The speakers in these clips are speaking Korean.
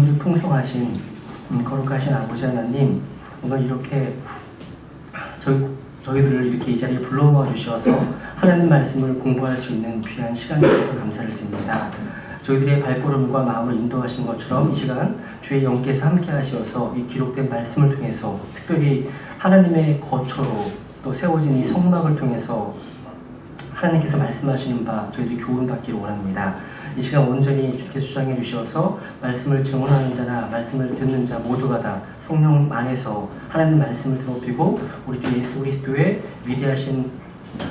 긍휼 풍성하신 거룩하신 아버지 하나님, 오늘 이렇게 저희들을 이렇게 이 자리에 불러모아 주셔서 하나님 말씀을 공부할 수 있는 귀한 시간을 주셔서 감사를 드립니다. 저희들의 발걸음과 마음을 인도하신 것처럼 이 시간 주의 영께서 함께 하셔서 이 기록된 말씀을 통해서 특별히 하나님의 거처로 또 세워진 이 성막을 통해서 하나님께서 말씀하시는 바 저희들이 교훈받기를 원합니다. 이 시간 온전히 주께서 주장해 주셔서 말씀을 증언하는 자나 말씀을 듣는 자 모두가 다 성령 안에서 하나님 말씀을 드높이고 우리 주 예수 그리스도의 위대하신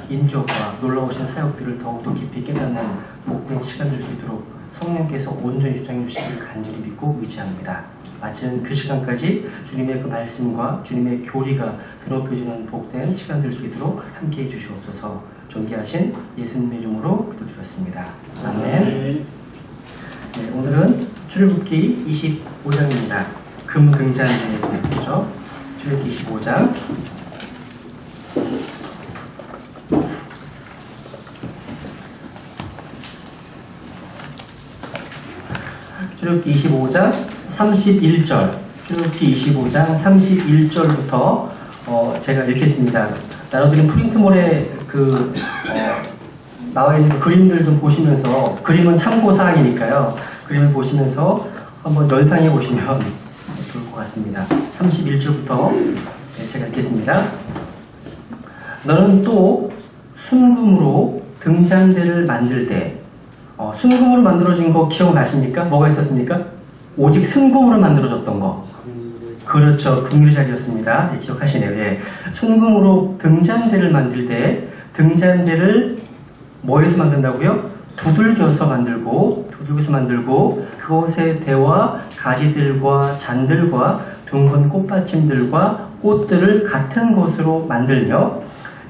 인격과 놀라우신 사역들을 더욱더 깊이 깨닫는 복된 시간 될 수 있도록 성령께서 온전히 주장해 주시기를 간절히 믿고 의지합니다. 마치는 그 시간까지 주님의 그 말씀과 주님의 교리가 드높여지는 복된 시간 될 수 있도록 함께해 주시옵소서. 존귀하신 예수님의 이름으로 기도드렸습니다. 아멘. 네, 오늘은 출애굽기 25장입니다. 금등잔대에 대해서죠. 출애굽기 25장. 출애굽기 25장 31절. 출애굽기 25장 31절부터 제가 읽겠습니다. 나눠드린 프린트몰에 나와 있는 그림들 좀 보시면서, 그림은 참고사항이니까요. 그림을 보시면서 한번 연상해 보시면 좋을 것 같습니다. 31절부터 제가 읽겠습니다. 너는 또 순금으로 등잔대를 만들 때, 순금으로 만들어진 거 기억나십니까? 뭐가 있었습니까? 오직 순금으로 만들어졌던 거. 그렇죠. 금유자리였습니다. 네, 기억하시네요. 예. 순금으로 등잔대를 만들 때 등잔대를 뭐에서 만든다고요? 두들겨서 만들고 그곳에 대와 가지들과 잔들과 둥근 꽃받침들과 꽃들을 같은 곳으로 만들며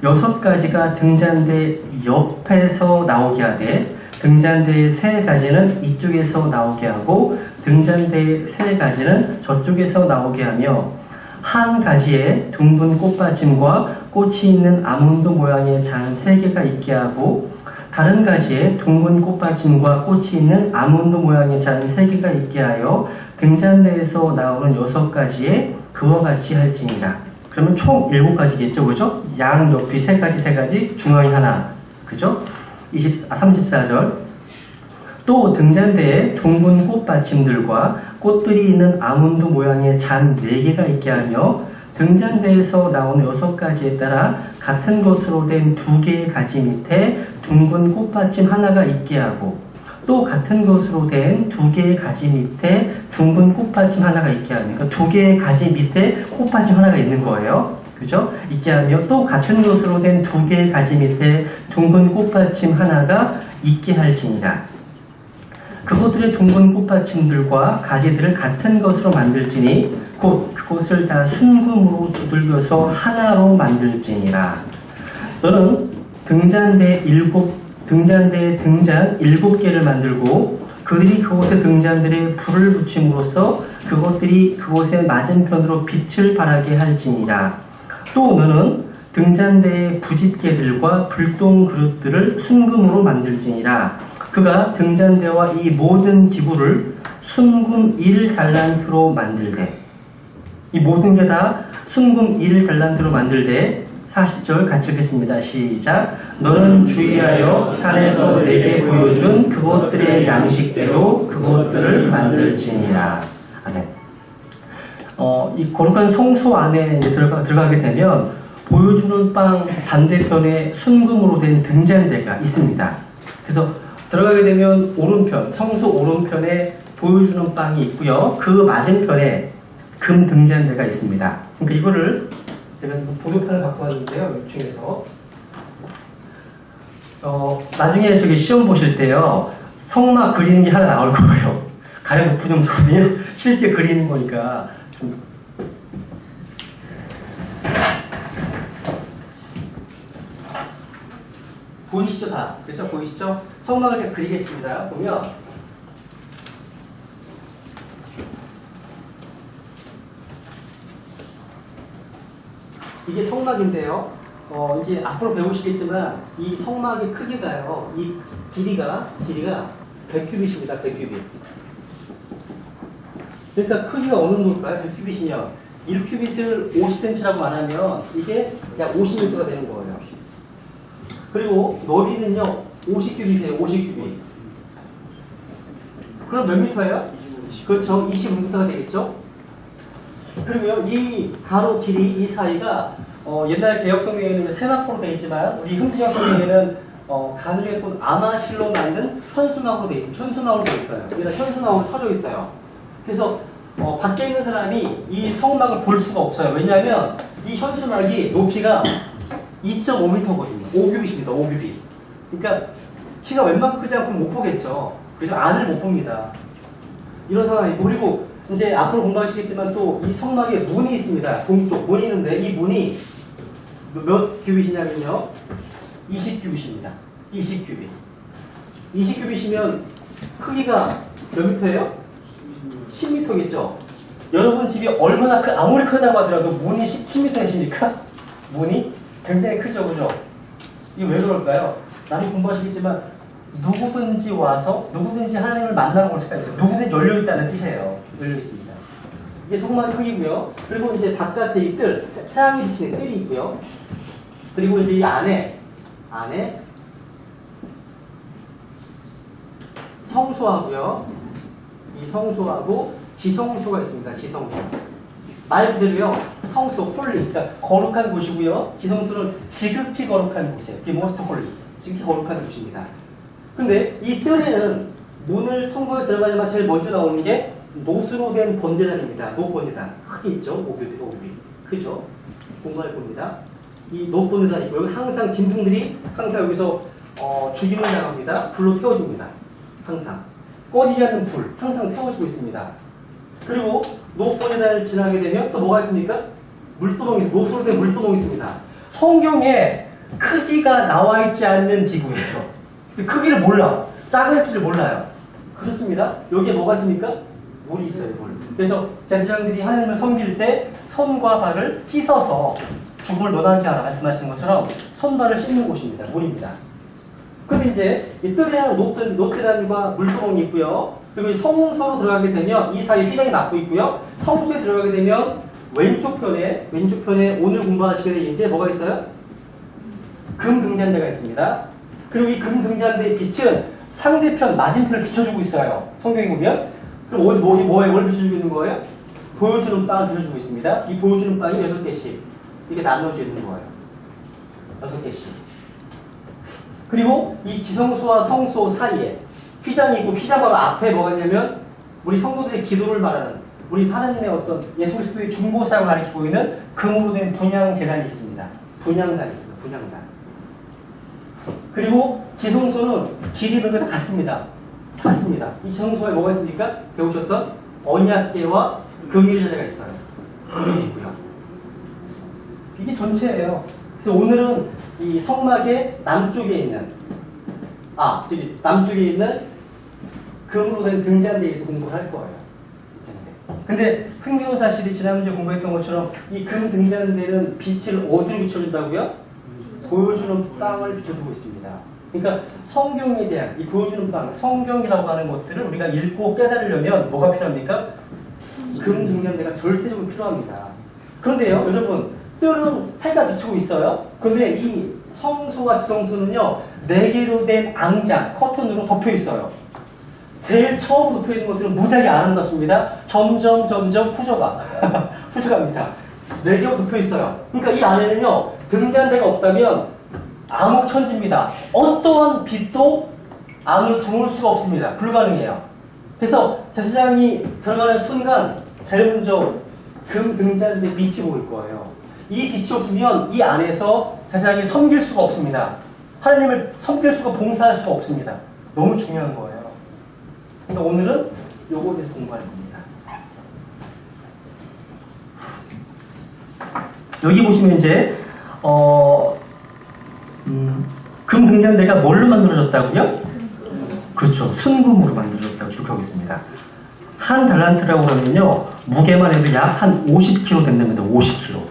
6가지가 등잔대 옆에서 나오게 하되 등잔대의 3가지는 이쪽에서 나오게 하고 등잔대의 3가지는 저쪽에서 나오게 하며 한 가지에 둥근 꽃받침과 꽃이 있는 아몬드 모양의 잔 3개가 있게 하고 다른 가지에 둥근 꽃받침과 꽃이 있는 아몬드 모양의 잔 3개가 있게 하여 등잔대에서 나오는 6가지에 그와 같이 할지니라. 그러면 총 7가지겠죠, 그죠? 양 옆이 3가지, 중앙이 하나, 그죠? 34절. 또 등잔대에 둥근 꽃받침들과 꽃들이 있는 아몬드 모양의 잔 4개가 있게 하며 등잔대에서 나오는 6가지에 따라 같은 것으로 된 2개의 가지 밑에 둥근 꽃받침 하나가 있게 하고 또 같은 것으로 된 2개의 가지 밑에 둥근 꽃받침 하나가 있게 하며, 그러니까 2개의 가지 밑에 꽃받침 하나가 있는 거예요. 그죠? 있게 하며 또 같은 것으로 된 2개의 가지 밑에 둥근 꽃받침 하나가 있게 할지니라. 그것들의 둥근 꽃받침들과 가지들을 같은 것으로 만들지니 곧 그것을 다 순금으로 두들겨서 하나로 만들지니라. 너는 등잔대 7개를 만들고 그들이 그곳에 등잔들에 불을 붙임으로써 그것들이 그곳의 맞은편으로 빛을 발하게 할지니라. 또 너는 등잔대의 부집개들과 불똥 그릇들을 순금으로 만들지니라. 그가 등잔대와 이 모든 기구를 순금 1달란트로 만들되, 이 모든 게 다 순금 1달란트로 만들되, 40절 같이 읽겠습니다. 시작. 너는 주의하여 산에서 내게 보여준 그것들의 양식대로 그것들을 만들지니라. 아멘. 이 거룩한 성소 안에 들어가게 되면 보여주는 빵 반대편에 순금으로 된 등잔대가 있습니다. 그래서 들어가게 되면 오른편, 성소 오른편에 보여주는 빵이 있고요. 그 맞은편에 금 등잔대가 있습니다. 그러니까 이거를 제가 보도편을 갖고 왔는데요. 6층에서 나중에 저기 시험 보실 때요. 성막 그리는 게 하나 나올 거예요. 가령 부정거든요. 실제 그리는 거니까 좀 보이시죠 다? 그렇죠? 보이시죠? 성막을 이렇게 그리겠습니다. 보면 이게 성막인데요. 이제 앞으로 배우시겠지만 이 성막의 크기가요. 이 길이가 100규빗입니다. 100규빗. 그러니까 크기가 어느 정도일까요? 100큐빗이면 1큐빗을 50cm라고 말하면 이게 약 50m가 되는 거예요. 그리고 너비는요 50큐빗이에요. 50큐빗. 그럼 몇 미터예요? 그렇죠. 25m가 되겠죠. 그리고요 이 가로 길이 이 사이가 옛날 개혁 성경에는 세마포로 되어 있지만 우리 흥진혁 성경에는 가늘게 본 아마실로 만든 현수막으로 되어 있습니다. 현수막으로 되어 있어요. 여기다 현수막으로 쳐져 있어요. 그래서 밖에 있는 사람이 이 성막을 볼 수가 없어요. 왜냐하면 이 현수막이 높이가 2.5m거든요. 5규빗입니다. 5규빗. 그러니까 키가 웬만큼 크지 않고 못 보겠죠. 그래서 안을 못 봅니다. 이런 상황이고 그리고 이제 앞으로 공부하시겠지만 또 이 성막에 문이 있습니다. 동쪽 문이 있는데 이 문이 몇 규빗이냐면요. 20규빗입니다. 20규빗. 20규빗이면 크기가 몇 미터예요? 10m겠죠? 여러분 집이 얼마나 아무리 크다고 하더라도 문이 10m이십니까? 문이 굉장히 크죠, 그죠? 이게 왜 그럴까요? 나중에 공부하시겠지만 누구든지 와서 누구든지 하나님을 만나러 올 수가 있어요. 누구든지 열려있다는 뜻이에요. 열려있습니다. 이게 성막 크기고요. 그리고 이제 바깥에 이 뜰, 태양이 비치는 뜰이 있고요. 그리고 이제 이 안에 성소하고요. 이 성소하고 지성소가 있습니다. 지성소. 말 그대로요. 성소, 홀리. 그러니까 거룩한 곳이고요. 지성소는 지극히 거룩한 곳이에요. The most holy. 지극히 거룩한 곳입니다. 근데 이 뜰에는 문을 통과해 들어가자마자 제일 먼저 나오는 게 노스로 된 번제단입니다. 노번제단. 크게 있죠? 5규빗. 크죠? 공부할 겁니다. 이 노번제단이 있고 여기 항상 짐승들이 항상 여기서 죽임을 당합니다. 불로 태워집니다. 항상. 꺼지지 않는 불. 항상 태워지고 있습니다. 그리고 노번제단을 지나게 되면 또 뭐가 있습니까? 물도동이 있습니다. 노스로 된 물도동이 있습니다. 성경에 크기가 나와 있지 않는 지구예요. 크기를 몰라. 작을지를 몰라요. 그렇습니다. 여기에 뭐가 있습니까? 물이 있어요, 물. 그래서 제사장들이 하나님을 섬길 때 손과 발을 씻어서 죽음을 논하게 하라 말씀하시는 것처럼 손발을 씻는 곳입니다. 물입니다. 근데 이제 이 뜰에는 노트단과 물구멍이 있고요. 그리고 성소로 들어가게 되면 이 사이 휘장이 막고 있고요. 성소에 들어가게 되면 왼쪽 편에 오늘 공부하시게 될 이제 뭐가 있어요? 금 등잔대가 있습니다. 그리고 이 금 등잔대의 빛은 상대편 맞은편을 비춰주고 있어요. 성경에 보면. 그럼 뭘 비춰주고 있는 거예요? 보여주는 빵을 비춰주고 있습니다. 이 보여주는 빵이 6개씩 이게 나눠져 있는 거예요. 6개씩. 그리고 이 지성소와 성소 사이에 휘장이 있고 휘장 바로 앞에 뭐가 있냐면 우리 성도들의 기도를 말하는 우리 하나님의 어떤 예수 그리스도의 중보사역을 가리키고 있는 금으로 된 분향재단이 있습니다. 분향단이 있습니다. 분향단. 그리고 지성소는 길이 그렇게 같습니다. 같습니다. 이 지성소에 뭐가 있습니까? 배우셨던 언약궤와 금일의 자리가 있어요. 금이 있고요. 이게 전체예요. 그래서 오늘은 이 성막의 남쪽에 있는 남쪽에 있는 금으로 된 등잔대에 대해서 공부를 할 거예요. 근데 흥미로사실이 지난주에 공부했던 것처럼 이 금 등잔대는 빛을 어디로 비춰준다고요? 보여주는 빵을 비춰주고 있습니다. 그러니까 성경에 대한 이 보여주는 빵, 성경이라고 하는 것들을 우리가 읽고 깨달으려면 뭐가 필요합니까? 금 등잔대가 절대적으로 필요합니다. 그런데요, 여러분, 뜰은 해가 비치고 있어요. 그런데 이 성소와 지성소는요, 4개로 된 앙장, 커튼으로 덮여 있어요. 제일 처음 덮여 있는 것들은 무지하게 아름답습니다. 점점 후져갑니다. 4개로 덮여 있어요. 그러니까 이 안에는요, 등잔대가 없다면 암흑천지입니다. 어떠한 빛도 안으로 들어올 수가 없습니다. 불가능해요. 그래서 제사장이 들어가는 순간 제일 먼저 금 등잔대 빛이 보일 거예요. 이 빛이 없으면 이 안에서 제사장이 섬길 수가 없습니다. 하나님을 섬길 수가 봉사할 수가 없습니다. 너무 중요한 거예요. 그러니까 오늘은 요거에 대해서 공부할 겁니다. 여기 보시면 이제 금 등잔대가 뭘로 만들어졌다고요? 그렇죠. 순금으로 만들어졌다고 기록하고 있습니다. 한 달란트라고 하면요, 무게만 해도 약 한 50kg 된답니다. 50kg.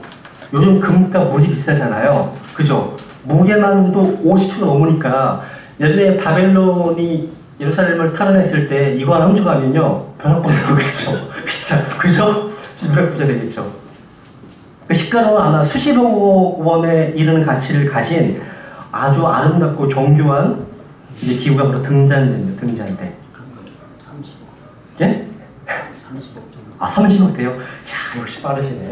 요즘 금값 무지 비싸잖아요. 그죠? 무게만 해도 50kg 넘으니까 예전에 바벨론이 예루살렘을 탈환했을 때 이거 하나 훔쳐가면요, 벼락 부는 거겠죠. 그쵸? 그죠? 지불할 부자 되겠죠. 그 시가로는 아마 수십억 원에 이르는 가치를 가진 아주 아름답고 정교한 이제 기구가 바로 등잔대입니다. 등잔대. 30억. 예? 30억 정도. 아, 30억 돼요? 이야, 역시 빠르시네.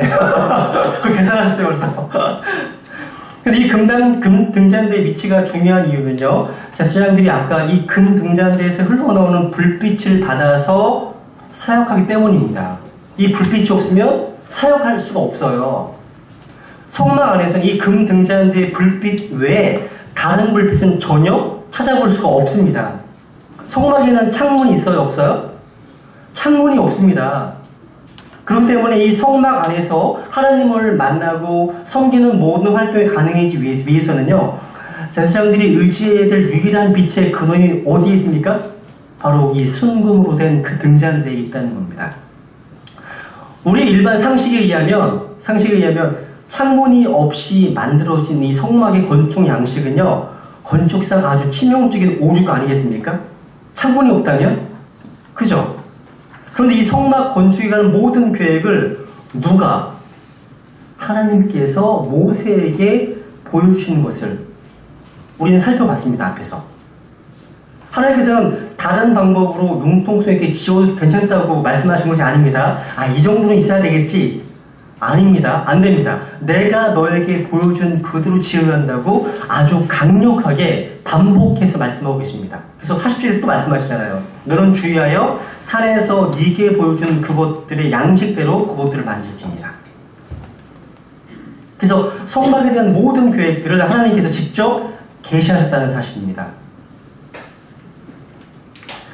그 계산하셨어요, 벌써. 근데 이 등잔대의 위치가 중요한 이유는요, 제사장들이 아까 이 금 등잔대에서 흘러나오는 불빛을 받아서 사역하기 때문입니다. 이 불빛이 없으면 사역할 수가 없어요. 성막 안에서는 이 금 등잔대의 불빛 외에 다른 불빛은 전혀 찾아볼 수가 없습니다. 성막에는 창문이 있어요, 없어요? 창문이 없습니다. 그렇기 때문에 이 성막 안에서 하나님을 만나고 섬기는 모든 활동이 가능하기 위해서는요, 제사장들이 의지해야 될 유일한 빛의 근원이 어디에 있습니까? 바로 이 순금으로 된 그 등잔대에 있다는 겁니다. 우리 일반 상식에 의하면 창문이 없이 만들어진 이 성막의 건축 양식은요, 건축상 아주 치명적인 오류가 아니겠습니까? 창문이 없다면? 그죠? 그런데 이 성막 건축에 관한 모든 계획을 누가? 하나님께서 모세에게 보여주신 것을 우리는 살펴봤습니다, 앞에서. 하나님께서는 다른 방법으로 융통성있게 지어도 괜찮다고 말씀하신 것이 아닙니다. 아, 이 정도는 있어야 되겠지? 아닙니다. 안 됩니다. 내가 너에게 보여준 그대로 지어야 한다고 아주 강력하게 반복해서 말씀하고 계십니다. 그래서 40절에 또 말씀하시잖아요. 너는 주의하여 산에서 네게 보여준 그것들의 양식대로 그것들을 만질지니라. 그래서 성막에 대한 모든 계획들을 하나님께서 직접 계시하셨다는 사실입니다.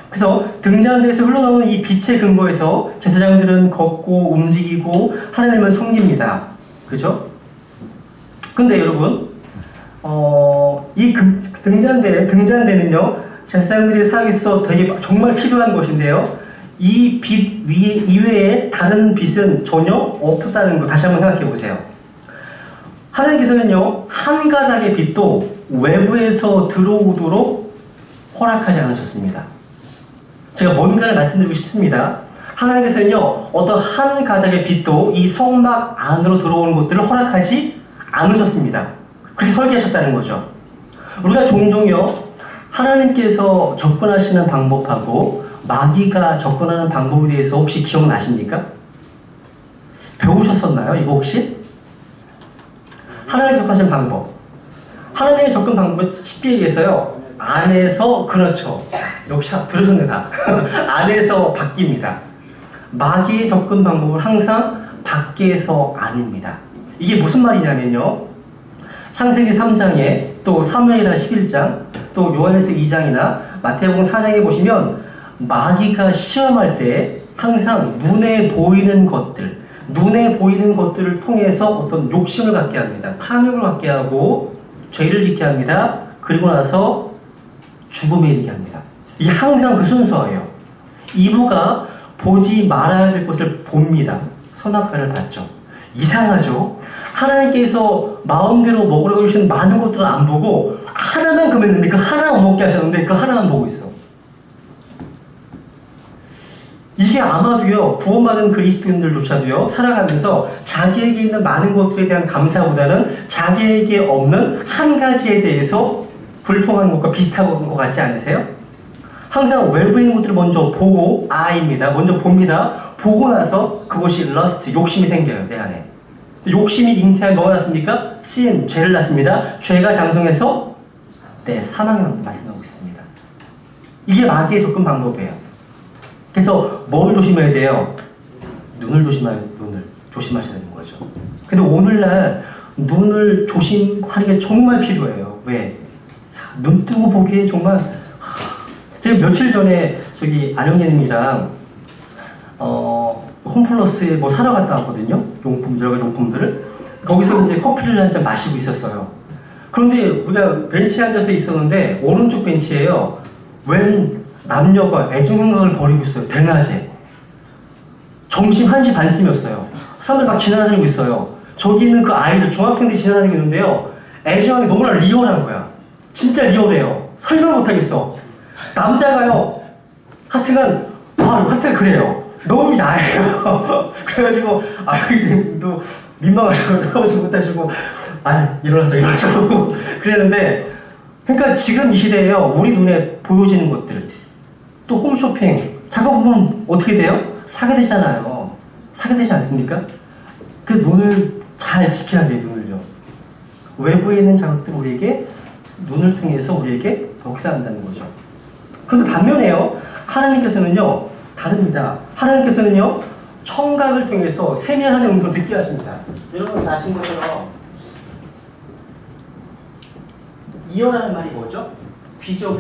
그래서 등잔대에서 흘러나오는 이 빛의 근거에서 제사장들은 걷고 움직이고 하나님을 섬깁니다. 그죠? 근데 여러분, 이 등잔대는요, 제사장들이 사역에서 되게 정말 필요한 것인데요, 이 빛 이외에 다른 빛은 전혀 없다는 거 다시 한번 생각해 보세요. 하나님께서는요, 한 가닥의 빛도 외부에서 들어오도록 허락하지 않으셨습니다. 제가 뭔가를 말씀드리고 싶습니다. 하나님께서는요, 어떤 한 가닥의 빛도 이 성막 안으로 들어오는 것들을 허락하지 않으셨습니다. 그렇게 설계하셨다는 거죠. 우리가 종종요, 하나님께서 접근하시는 방법하고 마귀가 접근하는 방법에 대해서 혹시 기억나십니까? 배우셨었나요? 이거 혹시? 하나님 접근하시는 방법. 하나님의 접근 방법은 쉽게 얘기해서요, 안에서, 그렇죠. 역시 들으셨네, 다. 안에서 바뀝니다. 마귀의 접근 방법은 항상 밖에서 안입니다. 이게 무슨 말이냐면요, 창세기 3장에 또 사무엘하 11장 또 요한에서 2장이나 마태복음 4장에 보시면 마귀가 시험할 때 항상 눈에 보이는 것들을 통해서 어떤 욕심을 갖게 합니다. 탐욕을 갖게 하고 죄를 짓게 합니다. 그리고 나서 죽음에 이르게 합니다. 이게 항상 그 순서예요. 이브가 보지 말아야 될 것을 봅니다. 선악과를 봤죠. 이상하죠? 하나님께서 마음대로 먹으라고 해주신 많은 것들은 안 보고 하나만 금했는데 그 하나만 먹게 하셨는데 그 하나만 보고 있어. 이게 아마도요, 구원받은 그리스도인들조차도요, 살아가면서 자기에게 있는 많은 것들에 대한 감사보다는 자기에게 없는 한 가지에 대해서 불평하는 것과 비슷한 것 같지 않으세요? 항상 외부에 있는 것들을 먼저 보고, 아입니다. 먼저 봅니다. 보고 나서 그것이 러스트, 욕심이 생겨요, 내 안에. 욕심이 잉태한 뭐가 났습니까? sin, 죄를 낳습니다. 죄가 장성해서 사망을 말씀하고 있습니다. 이게 마귀의 접근 방법이에요. 그래서 뭘 조심해야 돼요? 눈을 조심해야 되는 거죠. 근데 오늘날 눈을 조심하는 게 정말 필요해요. 왜? 눈 뜨고 보기에 정말 제가 며칠 전에 저기 안영애님이랑 홈플러스에 뭐 사러 갔다 왔거든요. 여러 가지 용품들을. 거기서 이제 커피를 한 잔 마시고 있었어요. 그런데 우리가 벤치에 앉아서 있었는데 오른쪽 벤치에요, 웬 남녀가 애증행각을 벌이고 있어요. 대낮에. 점심 1시 반쯤이었어요. 사람들 막 지나다니고 있어요. 저기 있는 그 아이들, 중학생들이 지나다니고 있는데요, 애증하기 너무나 리얼한 거야. 진짜 리얼해요. 설명 못하겠어. 남자가요, 하여튼간 그래요. 너무 야해요. 그래가지고 또 민망하시고 들어오지 못하시고 일어나서 그랬는데, 그러니까 지금 이 시대에요, 우리 눈에 보여지는 것들, 또 홈쇼핑 작업은 어떻게 돼요? 사게 되잖아요. 사게 되지 않습니까? 그 눈을 잘 지켜야 돼요. 눈을요. 외부에 있는 자극들 우리에게 눈을 통해서 우리에게 역사한다는 거죠. 그런데 반면에요, 하나님께서는요 다릅니다. 하나님께서는요 청각을 통해서 세미한 음성을 듣게 하십니다. 여러분 다 아신 것처럼 이어라는 말이 뭐죠? 귀죠.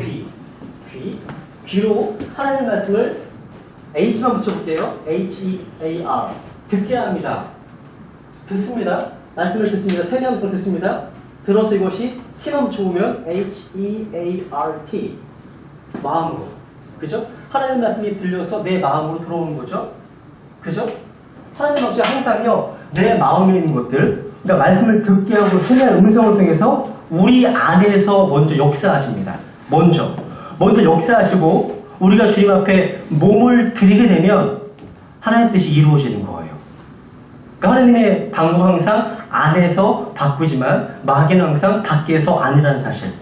귀로 하나님의 말씀을 H만 붙여볼게요. H-E-A-R. 듣게 합니다. 듣습니다. 말씀을 듣습니다. 세미한 음성을 듣습니다. 들어서 이것이 T만 붙여보면 H-E-A-R-T. 마음으로. 그죠? 하나님 말씀이 들려서 내 마음으로 들어오는 거죠. 그죠? 하나님 말씀이 항상요 내 마음에 있는 것들, 그러니까 말씀을 듣게 하고 세미한 음성을 통해서 우리 안에서 먼저 역사하십니다. 먼저 역사하시고 우리가 주님 앞에 몸을 드리게 되면 하나님 뜻이 이루어지는 거예요. 그러니까 하나님의 방법은 항상 안에서 바꾸지만 마귀는 항상 밖에서 안이라는 사실.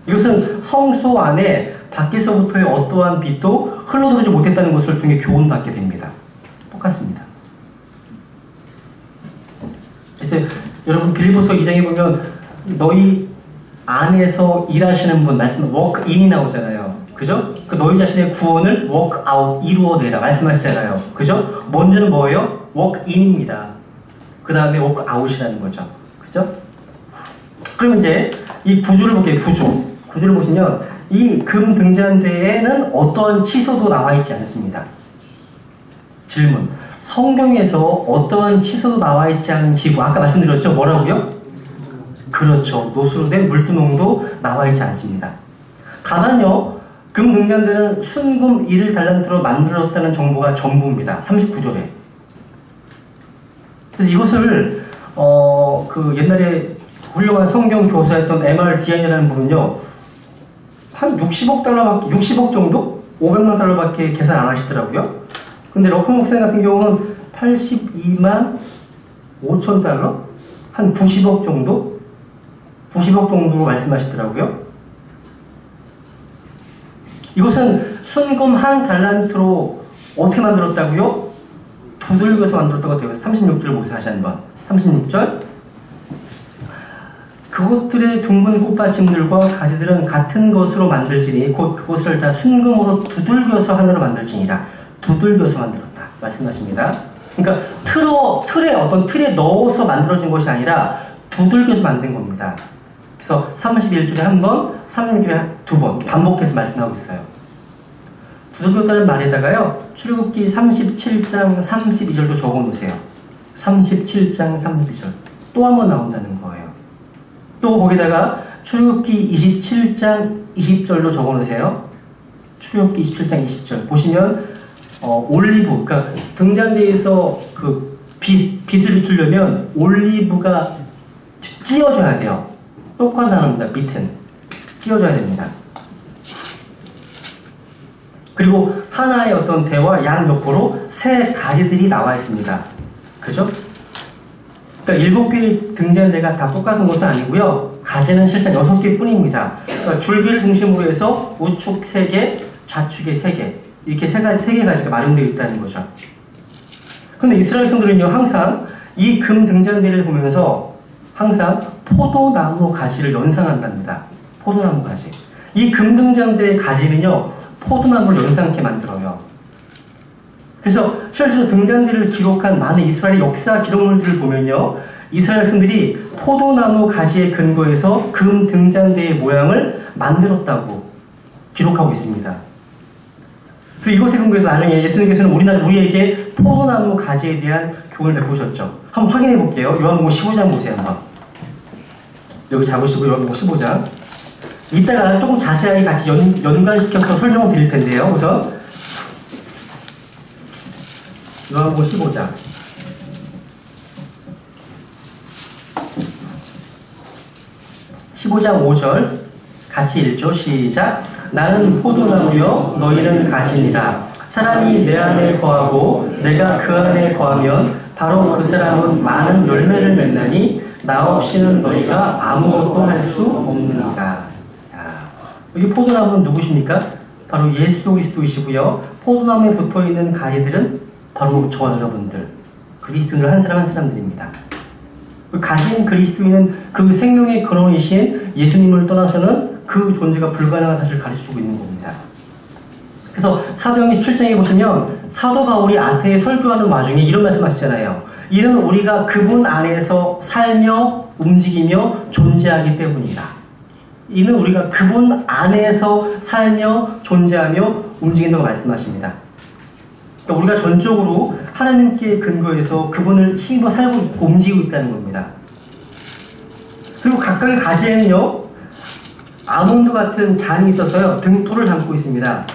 이것은 성소 안에 밖에서부터의 어떠한 빛도 흘러들어오지 못했다는 것을 통해 교훈받게 됩니다. 똑같습니다. 그래서 여러분 빌립보서 2장에 보면 너희 안에서 일하시는 분 말씀 work in이 나오잖아요. 그죠? 그 너희 자신의 구원을 work out 이루어내라 말씀하시잖아요. 그죠? 먼저는 뭐예요? work in입니다. 그 다음에 work out이라는 거죠. 그죠? 그럼 이제 이 구조를 볼게요. 구조를 보시면 이 금 등잔대에는 어떠한 치소도 나와 있지 않습니다. 질문. 성경에서 어떠한 치소도 나와 있지 않은 기구, 아까 말씀드렸죠? 뭐라고요? 그렇죠. 노수로 된 물두멍도 나와 있지 않습니다. 다만요, 금 등잔대는 순금 1달란트로 만들었다는 정보가 전부입니다. 39절에. 그래서 이것을 그 옛날에 훌륭한 성경 교사였던 M.R. 디안이라는 분은요, 한 60억 정도? 500만 달러밖에 계산 안 하시더라고요. 근데 러프 목사님 같은 경우는 82만 5천 달러? 한 90억 정도? 90억 정도로 말씀하시더라고요. 이것은 순금 1달란트로 어떻게 만들었다고요? 두들겨서 만들었다고 되어 36절 보세요. 다시 한번. 36절. 그것들의 둥근 꽃받침들과 가지들은 같은 것으로 만들지니 곧 그것을 다 순금으로 두들겨서 하나로 만들지니라. 두들겨서 만들었다 말씀하십니다. 그러니까 틀에 넣어서 만들어진 것이 아니라 두들겨서 만든 겁니다. 그래서 31절에 한 번, 36절에 두 번 반복해서 말씀하고 있어요. 두들겼다는 말에다가요, 출애굽기 37장 32절도 적어 놓으세요. 37장 32절 또 한 번 나온다는 거예요. 또 거기다가 출애굽기 27장 20절도 적어 놓으세요. 출애굽기 27장 20절 보시면 올리브, 그러니까 등잔대에서 그 빛을 비추려면 올리브가 찧어져야 돼요. 똑같은 단어입니다. 빛은 찧어져야 됩니다. 그리고 하나의 어떤 대와 양 옆으로 새 가지들이 나와 있습니다. 그죠? 그러니까 7개의 등잔대가 다 똑같은 것은 아니고요. 가지는 실상 6개 뿐입니다. 그러니까 줄기를 중심으로 해서 우측 3개, 좌측에 3개, 이렇게 3개 가지가 마련되어 있다는 거죠. 근데 이스라엘 성들은요, 항상 이 금 등잔대를 보면서 항상 포도나무 가지를 연상한답니다. 포도나무 가지. 이 금 등잔대의 가지는요, 포도나무를 연상케 만들어요. 그래서 실제로 등잔대를 기록한 많은 이스라엘 역사 기록물들을 보면요, 이스라엘 성들이 포도나무 가지에 근거해서 금 등잔대의 모양을 만들었다고 기록하고 있습니다. 그리고 이것에 근거해서 나중에 예수님께서는 우리에게 포도나무 가지에 대한 교훈을 베푸셨죠. 한번 확인해 볼게요. 요한복음 15장 보세요. 한번. 여기 잡으시고 요한복음 15장. 이따가 조금 자세하게 같이 연관시켜서 설명을 드릴 텐데요. 우선 요한복음 15장. (15장 5절) 같이 읽죠. 시작. 나는 포도나무요 너희는 가지니라. 사람이 내 안에 거하고 내가 그 안에 거하면 바로 그 사람은 많은 열매를 맺나니 나 없이는 너희가 아무것도 할 수 없느니라. 여기 포도나무는 누구십니까? 바로 예수 그리스도이시고요. 포도나무에 붙어있는 가지들은 바로 저 여러분들, 그리스도인을 한 사람 한 사람들입니다. 가진 그리스도인은 그 생명의 근원이신 예수님을 떠나서는 그 존재가 불가능한 사실을 가르치고 있는 겁니다. 그래서 사도행전 17장에 보시면 사도 바울이 아테네에 설교하는 와중에 이런 말씀하시잖아요. 이는 우리가 그분 안에서 살며 움직이며 존재하기 때문이다. 이는 우리가 그분 안에서 살며 존재하며 움직인다고 말씀하십니다. 그러니까 우리가 전적으로 하나님께 근거해서 그분을 힘입어 살고 움직이고 있다는 겁니다. 그리고 각각의 가지에는요, 아몬드 같은 잔이 있어서요, 등불을 담고 있습니다.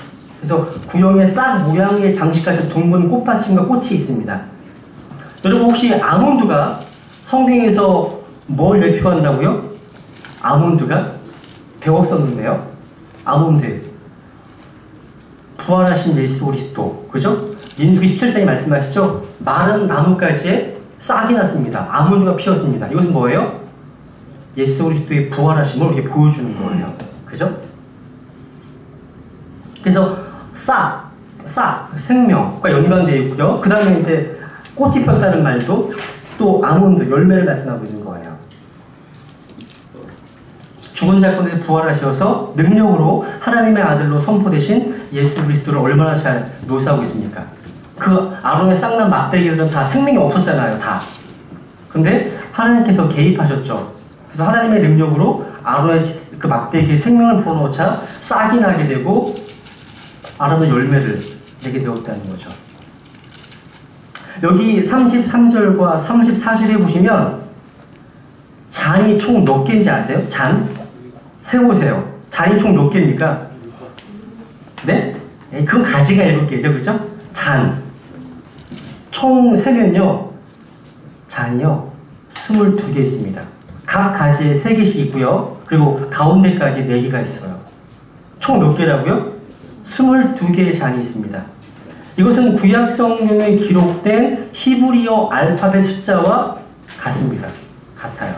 그래서 구형의 싹 모양의 장식 같은 둥근 꽃받침과 꽃이 있습니다. 여러분 혹시 아몬드가 성경에서 뭘 대표한다고요? 아몬드가? 배웠었는데요. 아몬드. 부활하신 예수 그리스도. 그죠? 민수기 17장에 말씀하시죠? 마른 나뭇가지에 싹이 났습니다. 아몬드가 피었습니다. 이것은 뭐예요? 예수 그리스도의 부활하심을 이렇게 보여주는 거예요. 그죠? 그래서 싹, 생명과 연관되어 있고요. 그 다음에 이제 꽃이 폈다는 말도 또 아몬드, 열매를 말씀하고 있는 거예요. 죽은 자 가운데 부활하셔서 능력으로 하나님의 아들로 선포되신 예수 그리스도를 얼마나 잘 묘사하고 있습니까? 그 아론의 쌍난 막대기들은 다 생명이 없었잖아요, 다. 근데 하나님께서 개입하셨죠. 그래서 하나님의 능력으로 아론의 그 막대기에 생명을 불어넣자 싹이 나게 되고 아론의 열매를 내게 되었다는 거죠. 여기 33절과 34절에 보시면 잔이 총 몇 개인지 아세요? 잔? 세보세요. 잔이 총 몇 개입니까? 네? 그 가지가 7개죠, 그죠? 잔. 총 세면요, 잔이요, 22개 있습니다. 각 가지에 3개씩 있고요. 그리고 가운데까지 4개가 있어요. 총 몇 개라고요? 22개의 잔이 있습니다. 이것은 구약 성경에 기록된 히브리어 알파벳 숫자와 같습니다. 같아요.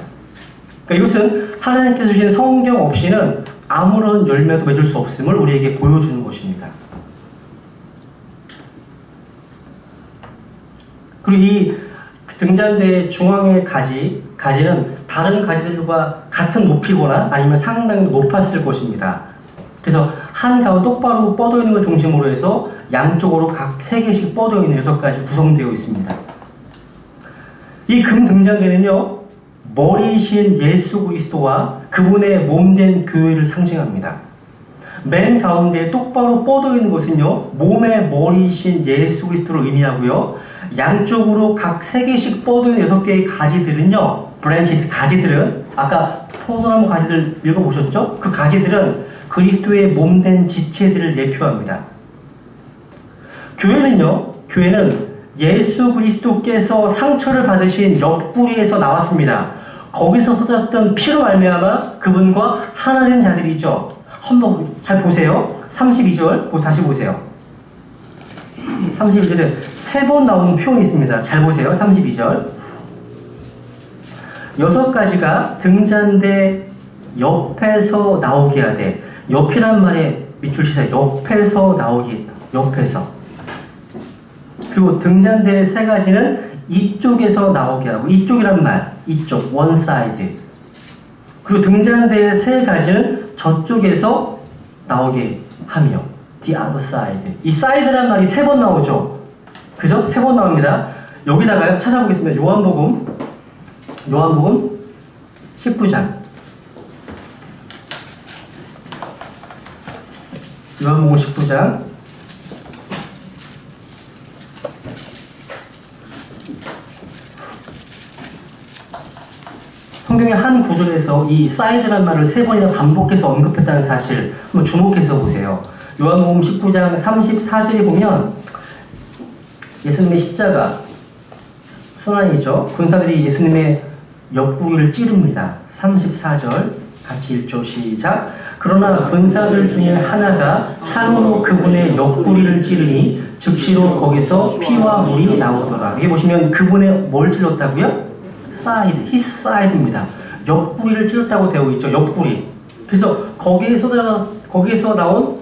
그러니까 이것은 하나님께서 주신 성경 없이는 아무런 열매도 맺을 수 없음을 우리에게 보여주는 것입니다. 그리고 이 등잔대의 중앙의 가지는 다른 가지들과 같은 높이거나 아니면 상당히 높았을 것입니다. 그래서 한가운데 똑바로 뻗어 있는 걸 중심으로 해서 양쪽으로 각 3개씩 뻗어 있는 6가지 구성되어 있습니다. 이 금 등잔대는요, 머리이신 예수 그리스도와 그분의 몸된 교회를 상징합니다. 맨 가운데 똑바로 뻗어 있는 것은요, 몸의 머리이신 예수 그리스도를 의미하고요, 양쪽으로 각 3개씩 뻗어 있는 6개의 가지들은요, 브랜치스 가지들은 아까 포도나무 가지들 읽어보셨죠? 그 가지들은 그리스도의 몸된 지체들을 예표합니다. 교회는 예수 그리스도께서 상처를 받으신 옆구리에서 나왔습니다. 거기서 쏟았던 피로 말미암아 그분과 하나 된 자들이죠. 한번 잘 보세요. 32절 다시 보세요. 32절에 3번 나오는 표현이 있습니다. 잘 보세요. 32절 6가지가 등잔대 옆에서 나오게 하되, 옆이란 말에 밑줄 치세요. 옆에서 나오게, 옆에서. 그리고 등잔대의 3가지는 이쪽에서 나오게 하고, 이쪽이란 말, 이쪽, one side. 그리고 등잔대의 3가지는 저쪽에서 나오게 하며, the other side. 이 side란 말이 3번 나오죠. 그죠? 3번 나옵니다. 여기다가요, 찾아보겠습니다. 요한복음 19장. 요한복음 19장. 성경의 한 구절에서 이 사이드란 말을 3번이나 반복해서 언급했다는 사실 한번 주목해서 보세요. 요한복음 19장 34절에 보면 예수님의 십자가 순환이죠. 군사들이 예수님의 옆구리를 찌릅니다. 34절 같이 읽죠. 시작. 그러나 군사들 중에 하나가 창으로 그분의 옆구리를 찌르니 즉시로 거기서 피와 물이 나오더라. 여기 보시면 그분의 뭘 찔렀다고요? 사이드, his side입니다. 옆구리를 찔렀다고 되어 있죠. 옆구리. 그래서 거기에서 나온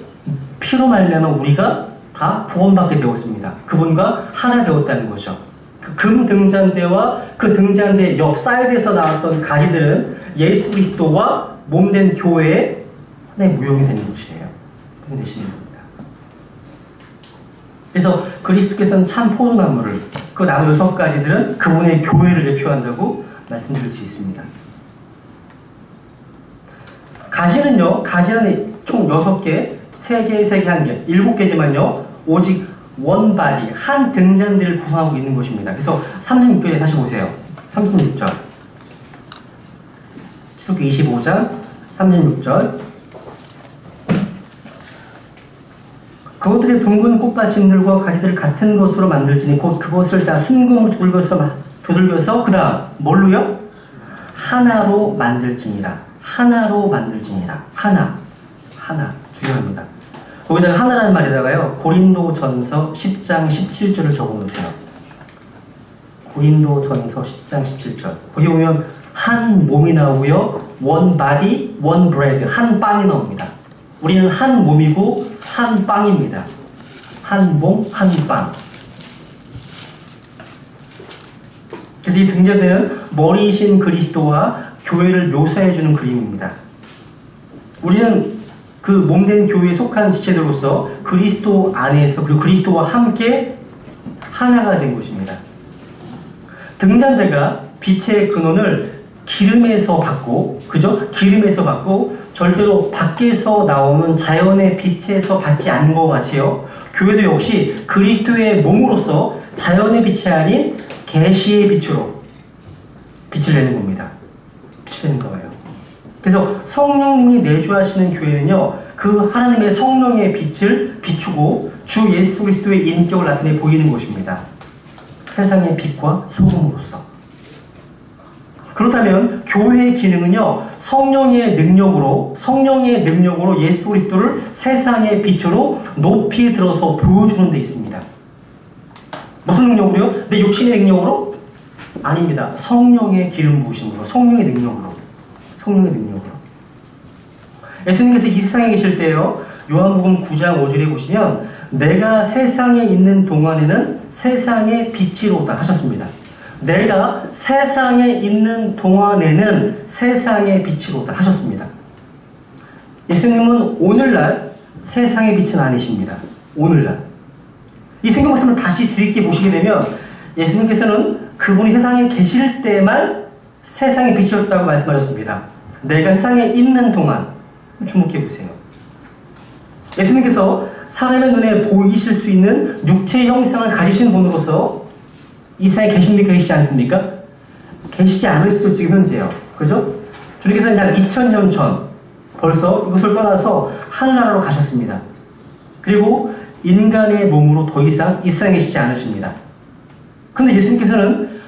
피로 말미암아 우리가 다 구원받게 되었습니다. 그분과 하나 되었다는 거죠. 그 금 등잔대와 그 등잔대 옆 사이드에서 나왔던 가지들은 예수 그리스도와 몸된 교회의 하나의 무용이 되는 것이에요. 그렇게 되시는 겁니다. 그래서 그리스도께서는 참 포도나무를, 그 나무 6가지들은 그분의 교회를 대표한다고 말씀드릴 수 있습니다. 가지는 총 6개, 3개, 3개, 1개, 7개지만요, 오직 원바디, 한 등잔대를 구성하고 있는 것입니다. 그래서 36절에 다시 보세요. 36절. 출애굽기 25장 36절. 그것들의 둥근 꽃받침들과 가지들을 같은 것으로 만들지니 곧 그것을 다 순금으로 두들겨서 그 다음 뭘로요? 하나로 만들지니라. 하나로 만들지니라. 하나 중요합니다. 거기다가 하나라는 말에다가요, 고린도전서 10장 17절을 적어놓으세요. 고린도전서 10장 17절. 거기 보면 한 몸이 나오고요, one body, one bread, 한 빵이 나옵니다. 우리는 한 몸이고 한 빵입니다. 한 몸, 한 빵. 그래서 이 등잔대는 머리이신 그리스도와 교회를 묘사해주는 그림입니다. 우리는 그 몸된 교회에 속한 지체들로서 그리스도 안에서, 그리고 그리스도와 함께 하나가 된 것입니다. 등잔대가 빛의 근원을 기름에서 받고, 그죠? 기름에서 받고 절대로 밖에서 나오는 자연의 빛에서 받지 않는 것 같이요, 교회도 역시 그리스도의 몸으로서 자연의 빛이 아닌 계시의 빛으로 빛을 내는 겁니다. 빛을 내는 거예요. 그래서 성령님이 내주하시는 교회는요, 그 하나님의 성령의 빛을 비추고 주 예수 그리스도의 인격을 나타내 보이는 것입니다. 세상의 빛과 소금으로서. 그렇다면 교회의 기능은요, 성령의 능력으로 예수 그리스도를 세상의 빛으로 높이 들어서 보여주는 데 있습니다. 무슨 능력으로요? 내 육신의 능력으로? 아닙니다. 성령의 기름 부으심으로, 성령의 능력으로. 예수님께서 이 세상에 계실 때요, 요한복음 9장 5절에 보시면 내가 세상에 있는 동안에는 세상의 빛이로다 하셨습니다. 내가 세상에 있는 동안에는 세상의 빛이로다 하셨습니다. 예수님은 오늘날 세상의 빛은 아니십니다. 오늘날. 이 성경 말씀을 다시 들이켜 보시게 되면 예수님께서는 그분이 세상에 계실 때만 세상의 빛이었다고 말씀하셨습니다. 내가 세상에 있는 동안, 주목해 보세요. 예수님께서 사람의 눈에 보이실 수 있는 육체의 형상을 가지신 분으로서 이 세상에 계십니까? 계시지 않습니까? 계시지 않으시죠, 지금 현재요. 그죠? 주님께서는 약 2000년 전 벌써 이것을 떠나서 하늘나라로 가셨습니다. 그리고 인간의 몸으로 더 이상 이 세상에 계시지 않으십니다. 그런데 예수님께서는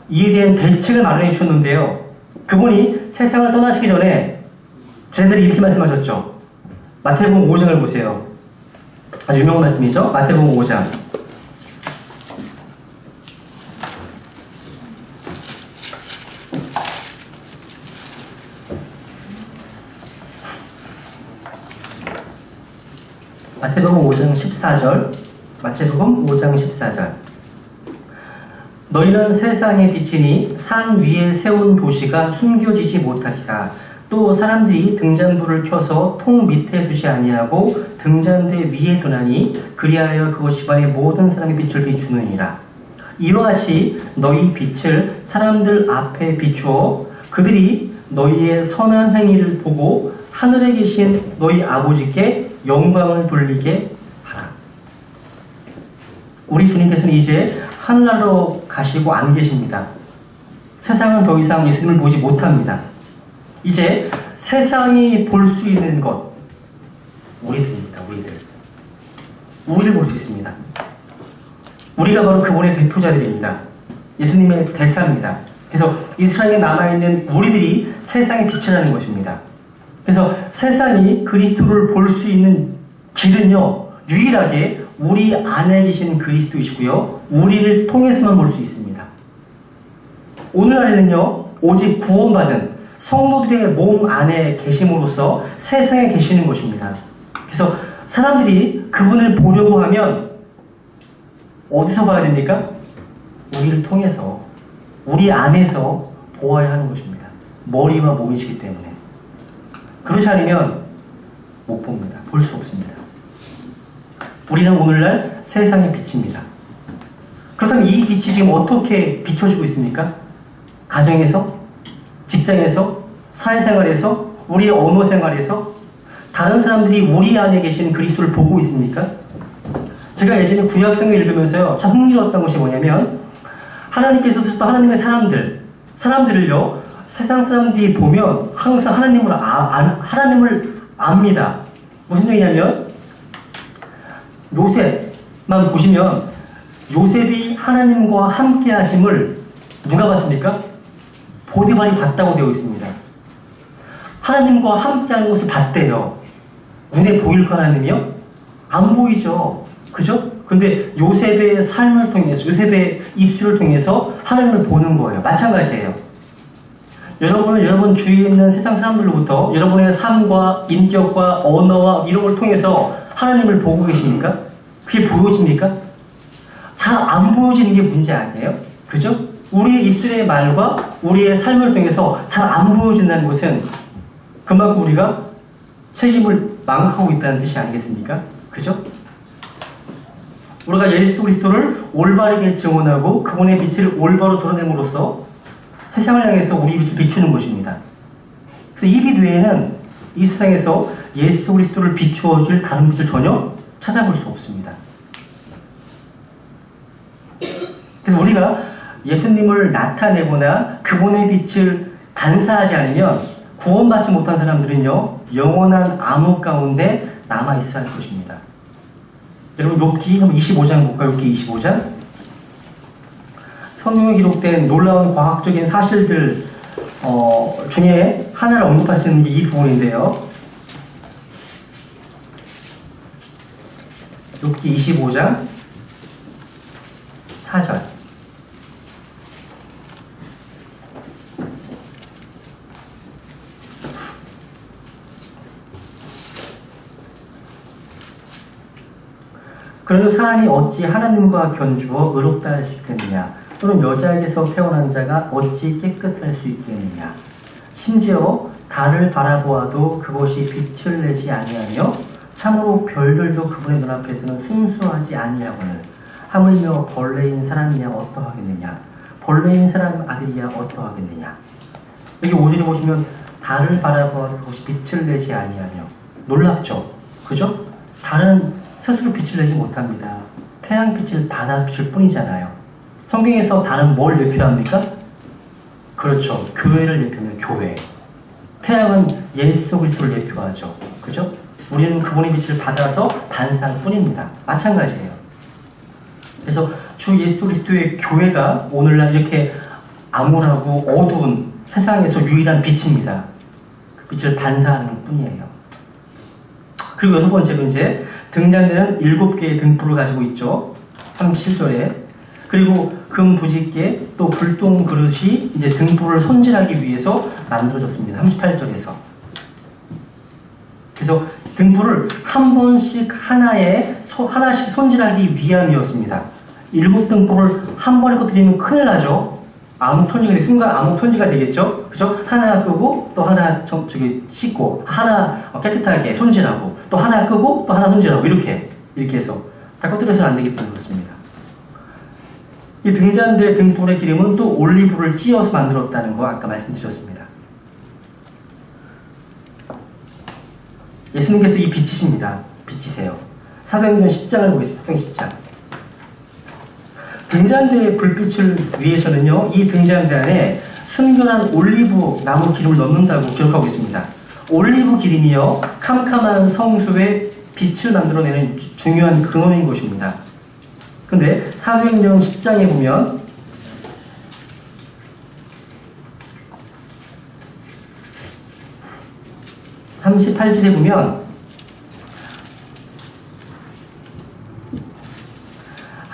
이에 대한 대책을 마련해 주셨는데요, 그분이 세상을 떠나시기 전에 제자들이 이렇게 말씀하셨죠. 마태복음 5장을 보세요. 아주 유명한 말씀이죠. 마태복음 5장. 마태복음 5장 14절. 마태복음 5장 14절. 너희는 세상의 빛이니 산 위에 세운 도시가 숨겨지지 못하리라. 또 사람들이 등잔불을 켜서 통 밑에 두지 아니하고 등잔대 위에 두나니 그리하여 그것이 집안의 모든 사람의 빛을 비추느니라. 이와 같이 너희 빛을 사람들 앞에 비추어 그들이 너희의 선한 행위를 보고 하늘에 계신 너희 아버지께 영광을 돌리게 하라. 우리 주님께서는 이제 하늘나라로 가시고 안 계십니다. 세상은 더 이상 예수님을 보지 못합니다. 이제 세상이 볼 수 있는 것, 우리들입니다. 우리를 볼 수 있습니다. 우리가 바로 그분의 대표자들입니다. 예수님의 대사입니다. 그래서 이스라엘에 남아있는 우리들이 세상의 빛이라는 것입니다. 그래서 세상이 그리스도를 볼 수 있는 길은요, 유일하게 우리 안에 계신 그리스도이시고요. 우리를 통해서만 볼 수 있습니다. 오늘날에는요, 오직 구원받은 성도들의 몸 안에 계심으로써 세상에 계시는 것입니다. 그래서 사람들이 그분을 보려고 하면 어디서 봐야 됩니까? 우리를 통해서, 우리 안에서 보아야 하는 것입니다. 머리와 몸이시기 때문에. 그렇지 않으면 못 봅니다. 볼 수 없습니다. 우리는 오늘날 세상의 빛입니다. 그렇다면 이 빛이 지금 어떻게 비춰지고 있습니까? 가정에서, 직장에서, 사회생활에서, 우리의 언어생활에서 다른 사람들이 우리 안에 계신 그리스도를 보고 있습니까? 제가 예전에 구약성경 읽으면서요, 참 흥미로웠던 것이 뭐냐면 하나님께서 쓰셨던 하나님의 사람들을요, 세상 사람들이 보면 항상 하나님을 압니다. 무슨 얘기냐면 요셉만 보시면 요셉이 하나님과 함께 하심을 누가 봤습니까? 보디발이 봤다고 되어 있습니다. 하나님과 함께 하는 것을 봤대요. 눈에 보일까 하나님이요? 안 보이죠. 그죠? 근데 요셉의 삶을 통해서, 요셉의 입술을 통해서 하나님을 보는 거예요. 마찬가지예요. 여러분은 여러분 주위에 있는 세상 사람들로부터 여러분의 삶과 인격과 언어와 이런 걸 통해서 하나님을 보고 계십니까? 그게 보여집니까? 잘 안 보여지는 게 문제 아니에요? 그죠? 우리의 입술의 말과 우리의 삶을 통해서 잘 안 보여진다는 것은 그만큼 우리가 책임을 망각하고 있다는 뜻이 아니겠습니까? 그죠? 우리가 예수 그리스도를 올바르게 증언하고 그분의 빛을 올바로 드러냄으로써 세상을 향해서 우리 빛을 비추는 것입니다. 그래서 이 빛 외에는 이 세상에서 예수 그리스도를 비추어줄 다른 빛을 전혀 찾아볼 수 없습니다. 그래서 우리가 예수님을 나타내거나 그분의 빛을 반사하지 않으면 구원받지 못한 사람들은요, 영원한 암흑 가운데 남아있어야 할 것입니다. 여러분, 욥기 한번 25장 볼까요? 욥기 25장. 성경에 기록된 놀라운 과학적인 사실들 중에 하나를 언급하시는 게 이 부분인데요. 욥기 25장 4절. 그래도 사람이 어찌 하나님과 견주어 의롭다 할 수 있겠느냐? 또는 여자에게서 태어난 자가 어찌 깨끗할 수 있겠느냐? 심지어 달을 바라보아도 그것이 빛을 내지 아니하며 참으로 별들도 그분의 눈앞에서는 순수하지 아니하거늘 하물며 벌레인 사람이야 어떠하겠느냐? 벌레인 사람 아들이야 어떠하겠느냐? 여기 5절에 보시면 달을 바라보아도 그것이 빛을 내지 아니하며, 놀랍죠? 그죠? 달은 스스로 빛을 내지 못합니다. 태양빛을 받아서 줄 뿐이잖아요. 성경에서 달은 뭘 대표합니까? 그렇죠. 교회를 대표하는 교회. 태양은 예수 그리스도를 대표하죠. 그죠? 우리는 그분의 빛을 받아서 반사할 뿐입니다. 마찬가지예요. 그래서 주 예수 그리스도의 교회가 오늘날 이렇게 암울하고 어두운 세상에서 유일한 빛입니다. 그 빛을 반사하는 뿐이에요. 그리고 여섯 번째로 이제 등잔대는 7개의 등불을 가지고 있죠. 37절에. 그리고 금 부짓개 또 불똥 그릇이 이제 등불을 손질하기 위해서 만들어졌습니다. 38절에서. 그래서 등불을 한 번씩 하나씩 손질하기 위함이었습니다. 7등불을 한 번에 꺼뜨리면 큰일 나죠. 순간 암흑천지가 되겠죠. 그죠? 하나 끄고 또 하나 씻고 하나 깨끗하게 손질하고 또 하나 끄고 또 하나 손질하고 이렇게 해서 다 꺼뜨려서는 안 되기 때문에 그렇습니다. 이 등잔대 등불의 기름은 또 올리브를 찧어서 만들었다는 거 아까 말씀드렸습니다. 예수님께서 이 빛이십니다. 빛이세요. 사도행전 10장을 보겠습니다. 사도행전 10장. 등잔대의 불빛을 위해서는요, 이 등잔대 안에 순결한 올리브 나무 기름을 넣는다고 기록하고 있습니다. 올리브 기름이요, 캄캄한 성소에 빛을 만들어내는 중요한 근원인 것입니다. 근데 사도행전 10장에 보면 (38절에) 보면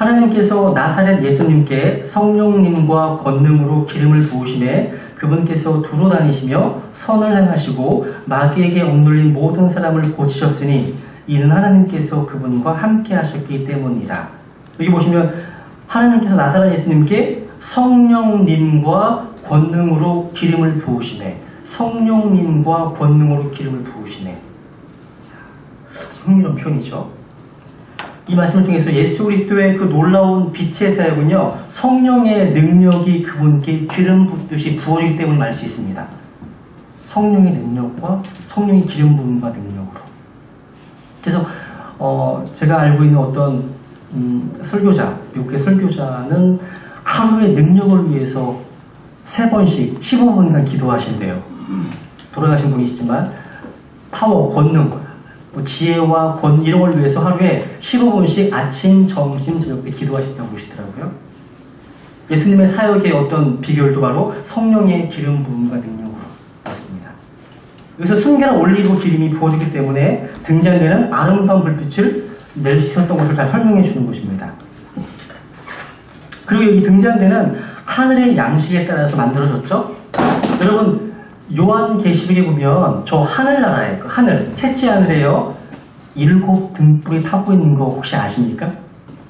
하나님께서 나사렛 예수님께 성령님과 권능으로 기름을 부으심에 그분께서 두루 다니시며 선을 행하시고 마귀에게 억눌린 모든 사람을 고치셨으니 이는 하나님께서 그분과 함께 하셨기 때문이라. 여기 보시면 하나님께서 나사렛 예수님께 성령님과 권능으로 기름을 부으시네. 성령님과 권능으로 기름을 부으시네. 흥미로운 표현이죠. 이 말씀을 통해서 예수 그리스도의 그 놀라운 빛의 사역은요, 성령의 능력이 그분께 기름 붓듯이 부어지기 때문에 알 수 있습니다. 성령의 능력과 성령의 기름 부음과 능력으로. 그래서 제가 알고 있는 어떤 설교자, 미국의 설교자는 하루의 능력을 위해서 3번씩 15분간 기도하신대요. 돌아가신 분이시지만 파워, 권능, 지혜와 이런 걸 위해서 하루에 15분씩 아침, 점심, 저녁 때 기도하셨다고 그러시더라고요. 예수님의 사역의 어떤 비결도 바로 성령의 기름 부음과 능력으로 였습니다. 여기서 순결한 올리브 기름이 부어지기 때문에 등장되는 아름다운 불빛을 낼 수 있었던 것을 잘 설명해 주는 것입니다. 그리고 여기 등장되는 하늘의 양식에 따라서 만들어졌죠? 여러분, 요한계시록에 보면 저 하늘나라에, 그 하늘, 셋째 하늘에요, 7 등불이 타고 있는 거 혹시 아십니까?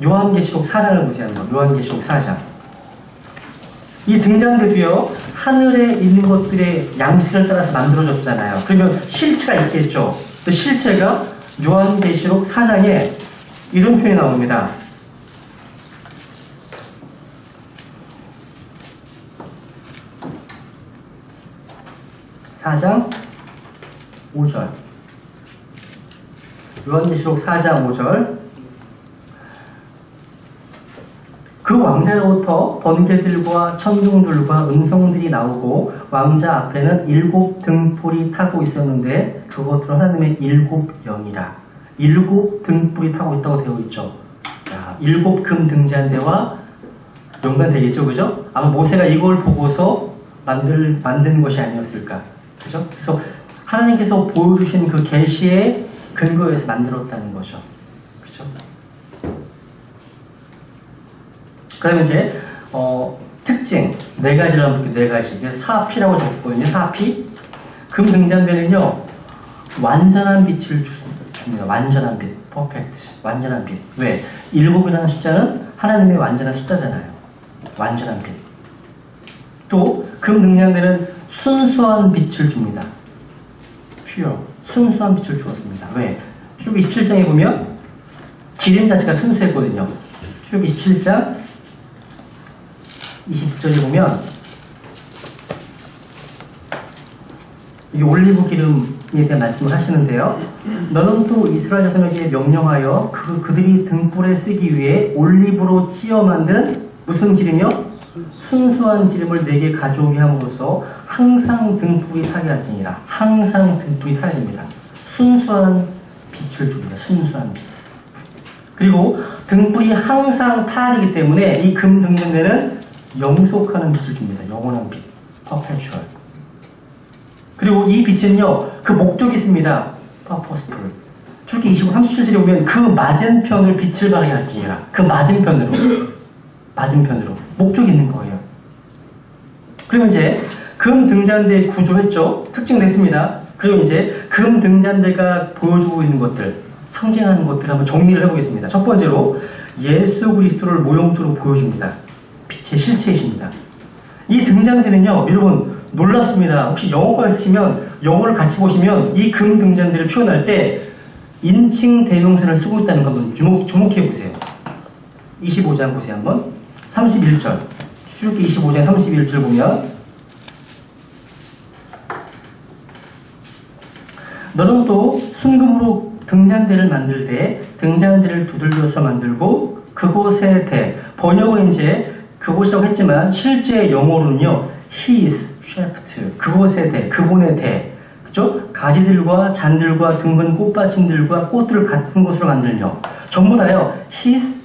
요한계시록 4장을 보세요. 요한계시록 4장. 이 등장대도요, 하늘에 있는 것들의 양식을 따라서 만들어졌잖아요. 그러면 실체가 있겠죠. 그 실체가 요한계시록 4장에 이런 표현이 나옵니다. 4장 5절. 요한계시록 4장 5절. 그 왕자로부터 번개들과 천둥들과 음성들이 나오고 왕자 앞에는 7 등불이 타고 있었는데 그것들은 하나님의 7 영이라. 7 등불이 타고 있다고 되어 있죠. 7 금 등잔대와 연관되겠죠, 그죠? 아마 모세가 이걸 보고서 만든 것이 아니었을까. 그죠? 그래서 하나님께서 보여주신 그 계시의 근거에서 만들었다는 거죠. 그죠? 그러면 이제 특징 4가지를 한번 볼게요. 4가지. 4P라고 적었거든요. 4P. 금 등잔대는요, 완전한 빛을 줍니다. 완전한 빛. 퍼펙트. 완전한 빛. 왜? 7이라는 숫자는 하나님의 완전한 숫자잖아요. 완전한 빛. 또 금 등잔대는 순수한 빛을 줍니다. 퓨어. 순수한 빛을 주었습니다. 왜? 출애굽 27장에 보면 기름 자체가 순수했거든요. 출애굽 27장 20절에 보면 이게 올리브 기름에 대한 말씀을 하시는데요. 너는 또 이스라엘 자손에게 명령하여 그들이 등불에 쓰기 위해 올리브로 찌어 만든 무슨 기름이요? 순수한 기름을 내게 가져오게 함으로써 항상 등불이 타게 할지니라. 항상 등불이 타야 됩니다. 순수한 빛을 줍니다. 순수한 빛. 그리고 등불이 항상 타야 되기 때문에 이 금 등잔대는 영속하는 빛을 줍니다. 영원한 빛. perpetual. 그리고 이 빛은요, 그 목적이 있습니다. purposeful. 출애굽기 25, 37절에 보면 그 맞은편을 빛을 발하게 할지니라. 그 맞은편으로. 목적이 있는 거예요. 그리고 이제 금 등잔대 구조했죠. 특징됐습니다. 그리고 이제 금 등잔대가 보여주고 있는 것들, 상징하는 것들을 한번 정리를 해보겠습니다. 첫 번째로 예수 그리스도를 모형적으로 보여줍니다. 빛의 실체이십니다. 이 등잔대는요, 여러분 놀랍습니다. 혹시 영어가 있으시면 영어를 같이 보시면 이 금 등잔대를 표현할 때 인칭 대명사를 쓰고 있다는 거 한번 주목해 보세요. 25장 보세요. 한번 31절. 출애굽기 25장 31절 보면 너는 또 순금으로 등잔대를 만들 때 등잔대를 두들겨서 만들고 그곳의 대, 번역은 이제 그곳이라고 했지만 실제 영어로는요, his shaft, 그곳의 대, 그분의 대, 그죠? 가지들과 잔들과 둥근 꽃받침들과 꽃들을 같은 곳으로 만들며 전부 다요, his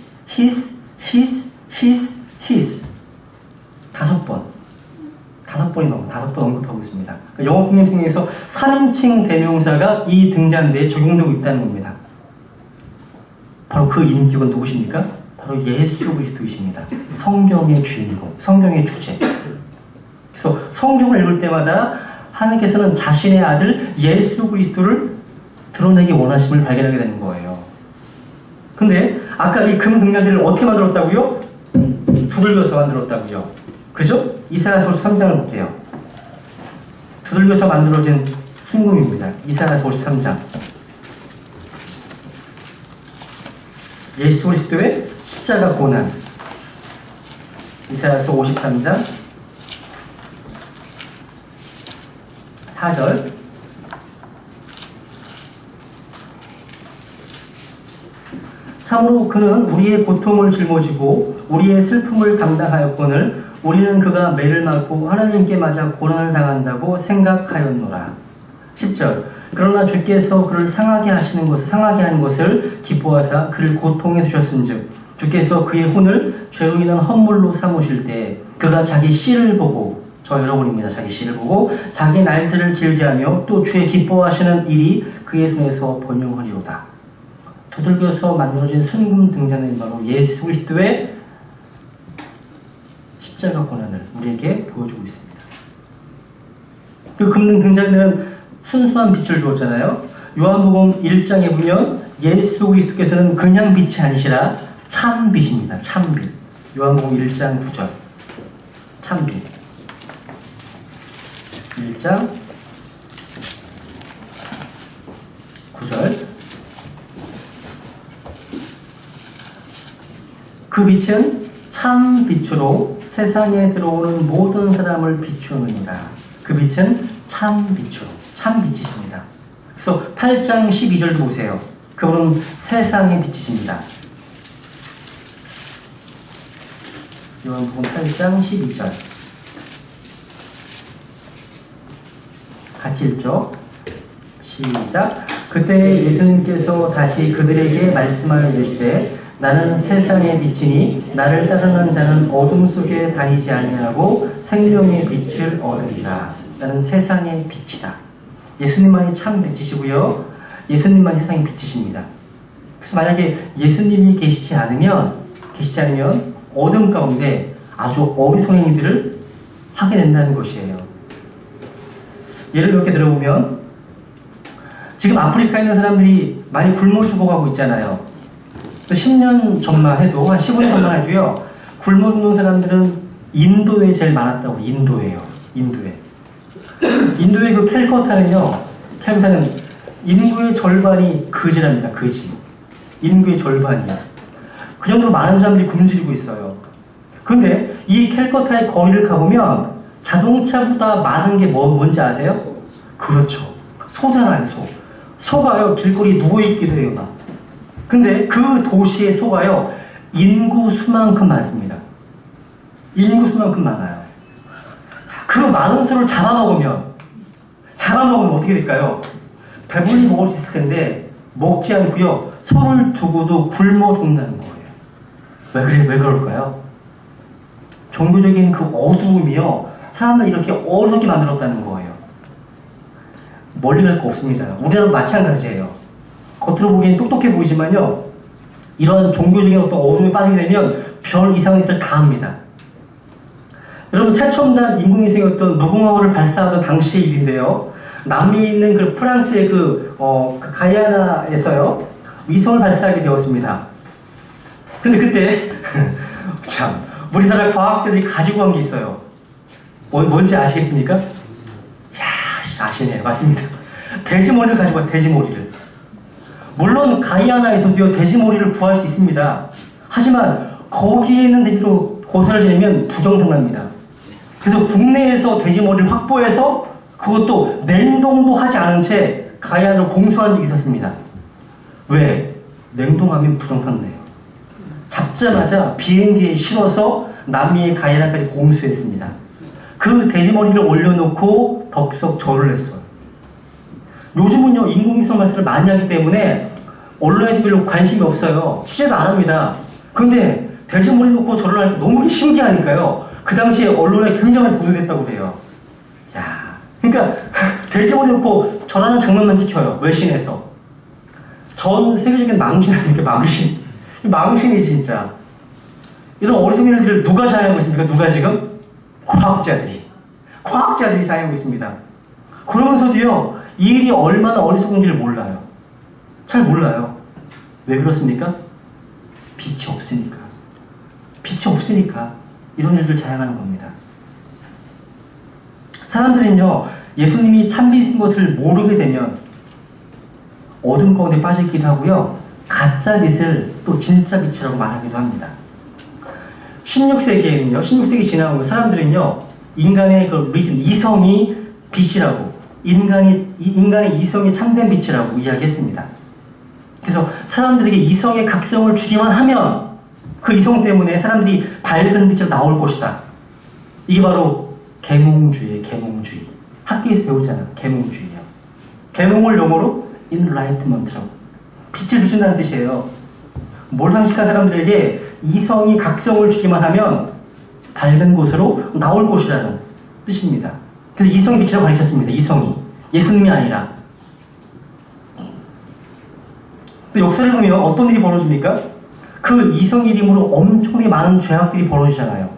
5번이 나오고 5번 언급하고 있습니다. 영어 통역 중에서 3인칭 대명사가 이 등잔대에 적용되고 있다는 겁니다. 바로 그 인격은 누구십니까? 바로 바로 예수 그리스도이십니다. 성경의 주인공, 성경의 주제. 그래서 성경을 읽을 때마다 하나님께서는 자신의 아들 예수 그리스도를 드러내기 원하심을 발견하게 되는 거예요. 근데 아까 이 금등잔디를 어떻게 만들었다고요? 두들겨서 만들었다고요. 그죠? 이사야서 53장을 볼게요. 두들겨서 만들어진 순금입니다. 이사야서 53장. 예수 그리스도의 십자가 고난. 이사야서 53장 4절. 참으로 그는 우리의 고통을 짊어지고 우리의 슬픔을 감당하였거늘 우리는 그가 매를 맞고 하나님께 맞아 고난을 당한다고 생각하였노라. 10절. 그러나 주께서 그를 상하게 하는 것을 기뻐하사 그를 고통에 두셨은즉 주께서 그의 혼을 죄로 인한 헌물로 삼으실 때 그가 자기 씨를 보고, 저 여러분입니다. 자기 씨를 보고 자기 날들을 길게 하며 또 주의 기뻐하시는 일이 그의 손에서 번영하리로다. 두들겨서 만들어진 순금 등잔은 바로 예수 그리스도의 십자가 고난을 우리에게 보여주고 있습니다. 그 금등 등잔에는 순수한 빛을 주었잖아요. 요한복음 1장에 보면 예수 그리스도께서는 그냥 빛이 아니시라 참빛입니다. 참빛. 요한복음 1장 9절. 참빛. 1장 9절. 그 빛은 참 빛으로 세상에 들어오는 모든 사람을 비추느니라. 그 빛은 참 빛으로, 참 빛이십니다. 그래서 8장 12절도 보세요. 그분은 세상의 빛이십니다. 요한복음 8장 12절. 같이 읽죠. 시작. 그때 예수님께서 다시 그들에게 말씀하여 이르시되 나는 세상의 빛이니 나를 따르는 자는 어둠 속에 다니지 아니하고 생명의 빛을 얻으리라. 나는 세상의 빛이다. 예수님만이 참 빛이시고요. 예수님만이 세상의 빛이십니다. 그래서 만약에 예수님이 계시지 않으면 어둠 가운데 아주 어리석은 일들을 하게 된다는 것이에요. 예를 몇 개 들어보면 지금 아프리카에 있는 사람들이 많이 굶어 죽어가고 있잖아요. 10년 전만 해도, 한 15년 전만 해도요, 굶어 죽는 사람들은 인도에 제일 많았다고. 인도에 그 캘커타는요, 캘커타는 인구의 절반이 거지랍니다. 거지. 인구의 절반이야. 그 정도로 많은 사람들이 굶주리고 있어요. 그런데 이 캘커타의 거리를 가보면 자동차보다 많은 게 뭔지 아세요? 그렇죠. 소잖아요, 소. 소가요, 길거리에 누워있기도 해요, 막. 근데 그 도시의 소가요, 인구 수만큼 많습니다. 인구 수만큼 많아요. 그 많은 소를 잡아먹으면 어떻게 될까요? 배불리 먹을 수 있을 텐데, 먹지 않고요, 소를 두고도 굶어 죽는다는 거예요. 왜 그럴까요? 종교적인 그 어두움이요, 사람을 이렇게 어둡게 만들었다는 거예요. 멀리 갈 거 없습니다. 우리나라도 마찬가지예요. 겉으로 보기엔 똑똑해 보이지만요, 이런 종교적인 어떤 어둠에 빠지게 되면 별 이상한 짓을 다 합니다. 여러분, 최첨단 인공위성이었던 노붕어를 발사하던 당시의 일인데요, 남미에 있는 그 프랑스의 그 가이아나에서요, 위성을 발사하게 되었습니다. 근데 그때 참 우리나라 과학자들이 가지고 간 게 있어요. 뭔지 아시겠습니까? 이야, 아시네. 맞습니다. 돼지머리를 가지고 왔어요. 돼지머리를. 물론 가이아나에서도요, 돼지머리를 구할 수 있습니다. 하지만 거기에 있는 돼지로 고사를 지내면 부정당합니다. 그래서 국내에서 돼지머리를 확보해서 그것도 냉동도 하지 않은 채 가이아나를 공수한 적이 있었습니다. 왜? 냉동하면 부정당돼요. 잡자마자 비행기에 실어서 남미의 가이아나까지 공수했습니다. 그 돼지머리를 올려놓고 덥석 절을 했어요. 요즘은요, 인공위성 발사를 많이 하기 때문에 언론에서 별로 관심이 없어요. 취재도 안 합니다. 근데 돼지머리 놓고 절을 하니까 너무 신기하니까요, 그 당시에 언론에 굉장히 보도됐다고 그래요. 야, 그러니까 돼지머리 놓고 절하는 장면만 찍혀요, 외신에서. 전 세계적인 망신 아닙니까? 망신. 망신이지, 진짜. 이런 어리석은 일들을 누가 자행하고 있습니까? 누가 지금? 과학자들이 자행하고 있습니다. 그러면서도요, 이 일이 얼마나 어리석은지를 몰라요. 잘 몰라요. 왜 그렇습니까? 빛이 없으니까. 빛이 없으니까 이런 일들 자행하는 겁니다. 사람들은요, 예수님이 참빛인 것을 모르게 되면 어둠 가운데 빠지기도 하고요, 가짜 빛을 또 진짜 빛이라고 말하기도 합니다. 16세기에는요, 16세기 지나고 사람들은요, 인간의 그 리즘, 이성이 빛이라고, 인간의 이성이 참된 빛이라고 이야기했습니다. 그래서 사람들에게 이성의 각성을 주기만 하면 그 이성 때문에 사람들이 밝은 빛으로 나올 것이다. 이게 바로 계몽주의예요, 계몽주의. 학교에서 배우잖아, 계몽주의요. 계몽을 영어로 enlightenment라고. 빛을 비춘다는 뜻이에요. 몰상식한 사람들에게 이성이 각성을 주기만 하면 밝은 곳으로 나올 것이라는 뜻입니다. 그래서 이성이 빛이라고 가르쳤습니다. 이성이. 예수님이 아니라. 또 역사를 보면 어떤 일이 벌어집니까? 그 이성 이름으로 엄청나게 많은 죄악들이 벌어지잖아요.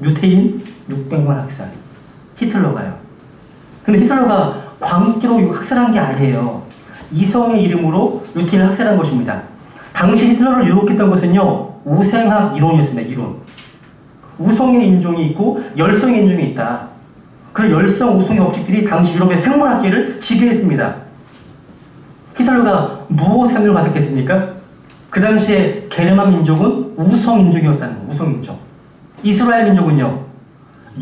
유태인 600만 학살. 히틀러가요. 근데 히틀러가 광기로 학살한 게 아니에요. 이성의 이름으로 유태인을 학살한 것입니다. 당시 히틀러를 유혹했던 것은요, 우생학 이론이었습니다. 이론. 우성의 인종이 있고 열성의 인종이 있다. 그 열성, 우성의 법칙들이 당시 유럽의 생물학계를 지배했습니다. 히틀러가 무엇에 상을 받았겠습니까? 그 당시에 게르만 민족은 우성 인종이었다는 거예요. 우성 인종. 이스라엘 민족은요,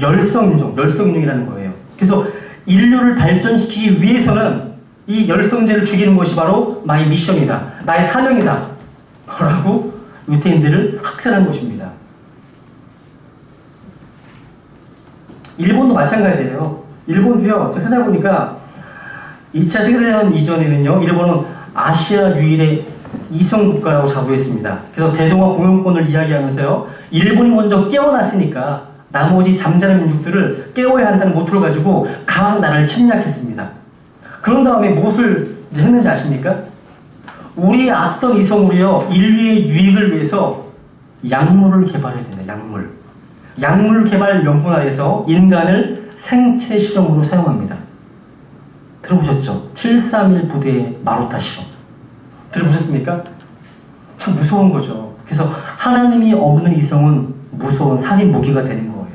열성 인종이라는 거예요. 그래서 인류를 발전시키기 위해서는 이 열성제를 죽이는 것이 바로 나의 미션이다. 나의 사명이다. 라고 유태인들을 학살한 것입니다. 일본도 마찬가지예요. 일본도요, 제가 찾아보니까 2차 세계대전 이전에는요, 일본은 아시아 유일의 이성 국가라고 자부했습니다. 그래서 대동아 공영권을 이야기하면서요, 일본이 먼저 깨어났으니까 나머지 잠자는 민족들을 깨워야 한다는 모토를 가지고 각 나라를 침략했습니다. 그런 다음에 무엇을 했는지 아십니까? 우리의 앞선 이성으로요, 인류의 유익을 위해서 약물을 개발해야 된다. 약물 개발 명분 하에서 인간을 생체 실험으로 사용합니다. 들어보셨죠? 731 부대의 마루타 실험. 들어보셨습니까? 참 무서운 거죠. 그래서 하나님이 없는 이성은 무서운 살인 무기가 되는 거예요.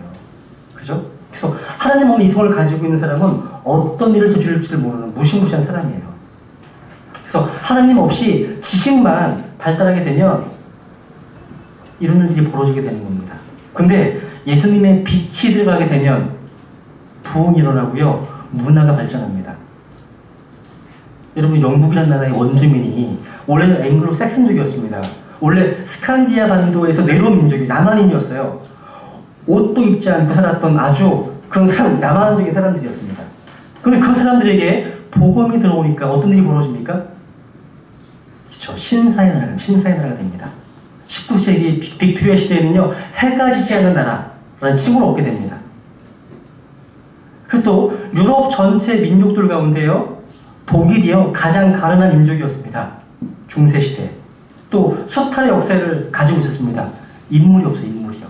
그죠? 그래서 하나님 없는 이성을 가지고 있는 사람은 어떤 일을 저지를지를 모르는 무시무시한 사람이에요. 그래서 하나님 없이 지식만 발달하게 되면 이런 일들이 벌어지게 되는 겁니다. 근데 예수님의 빛이 들어가게 되면 부흥이 일어나고요, 문화가 발전합니다. 여러분, 영국이라는 나라의 원주민이 원래는 앵글로 색슨족이었습니다. 원래 스칸디아 반도에서 내려온 민족이 야만인이었어요. 옷도 입지 않고 살았던 아주 그런 사람, 야만적인 사람들이었습니다. 근데 그 사람들에게 복음이 들어오니까 어떤 일이 벌어집니까? 그렇죠. 신사의 나라가 됩니다. 19세기 빅토리아 시대에는요, 해가 지지 않는 나라라는 칭호를 얻게 됩니다. 그리고 또 유럽 전체 민족들 가운데요, 독일이요, 가장 가난한 민족이었습니다. 중세시대. 또 수탈의 역사를 가지고 있었습니다. 인물이 없어요, 인물이요.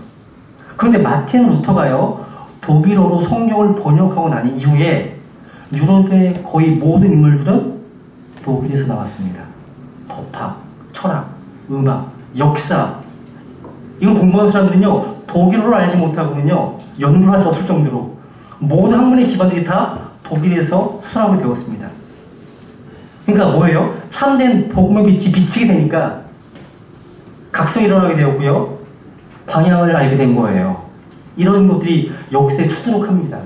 그런데 마틴 루터가요, 독일어로 성경을 번역하고 난 이후에 유럽의 거의 모든 인물들은 독일에서 나왔습니다. 법학, 철학, 음악, 역사. 이걸 공부하는 사람들은요, 독일어를 알지 못하고는요, 연구를 할 수 없을 정도로 모든 학문의 기반들이 다 독일에서 수상하게 되었습니다. 그러니까 뭐예요? 참된 복음의 빛이 비치게 되니까 각성이 일어나게 되었고요, 방향을 알게 된 거예요. 이런 것들이 역사에 투두룩합니다.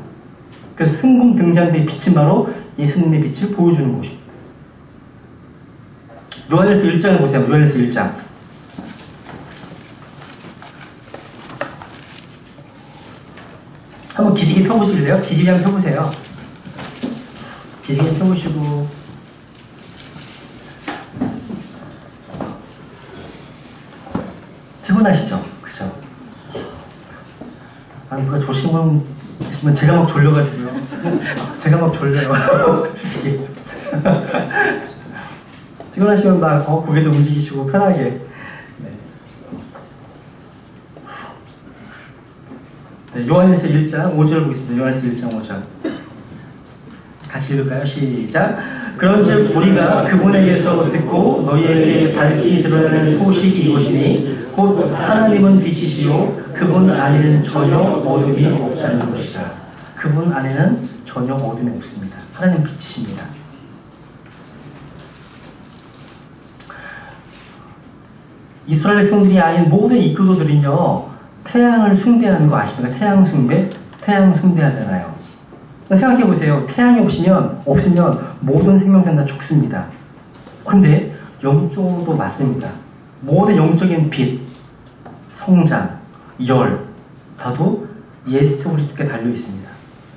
그래서 승금 등잔대의 빛은 바로 예수님의 빛을 보여주는 것입니다. 요한일서 1장을 보세요. 요한일서 1장. 한번 기지개 펴보실래요? 기지개 한번 펴보세요. 기지개 펴보시고, 피곤하시죠? 그죠? 아니, 누가 조심하시면 제가 막 졸려가지고요. 제가 막 졸려요. 솔직히. 피곤하시면 막 고개도 움직이시고 편하게. 네. 네, 요한일서 1장 5절 보겠습니다. 요한일서 1장 5절. 같이 읽을까요? 시작. 그런즉 우리가 그분에게서 듣고 너희에게 밝히 드러나는 소식이 이것이니 곧 하나님은 빛이시요 그분 안에는 전혀 어둠이 없다는 것이다. 그분 안에는 전혀 어둠이 없습니다. 하나님 빛이십니다. 이스라엘 백성들이 아닌 모든 이교도들은요 태양을 숭배하는 거 아십니까? 태양 숭배? 태양 숭배하잖아요. 생각해 보세요. 태양이 없으면 모든 생명체는 다 죽습니다. 그런데 영적으로도 맞습니다. 모든 영적인 빛, 성장, 열 다도 예수 그리스도께 달려 있습니다.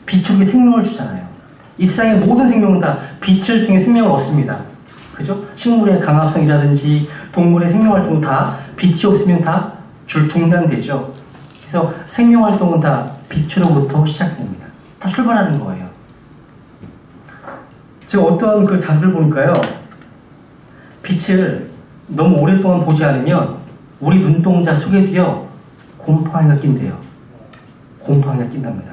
빛이 우리에게 생명을 주잖아요. 이 세상의 모든 생명은 다 빛을 통해 생명을 얻습니다. 그죠? 식물의 강합성이라든지 동물의 생명활동은 다 빛이 없으면 다 중단되죠. 그래서 생명활동은 다 빛으로부터 시작됩니다. 다 출발하는 거예요. 제가 어떠한 그 자료를 보니까요. 빛을 너무 오랫동안 보지 않으면 우리 눈동자 속에도요. 곰팡이가 낀대요. 곰팡이가 낀답니다.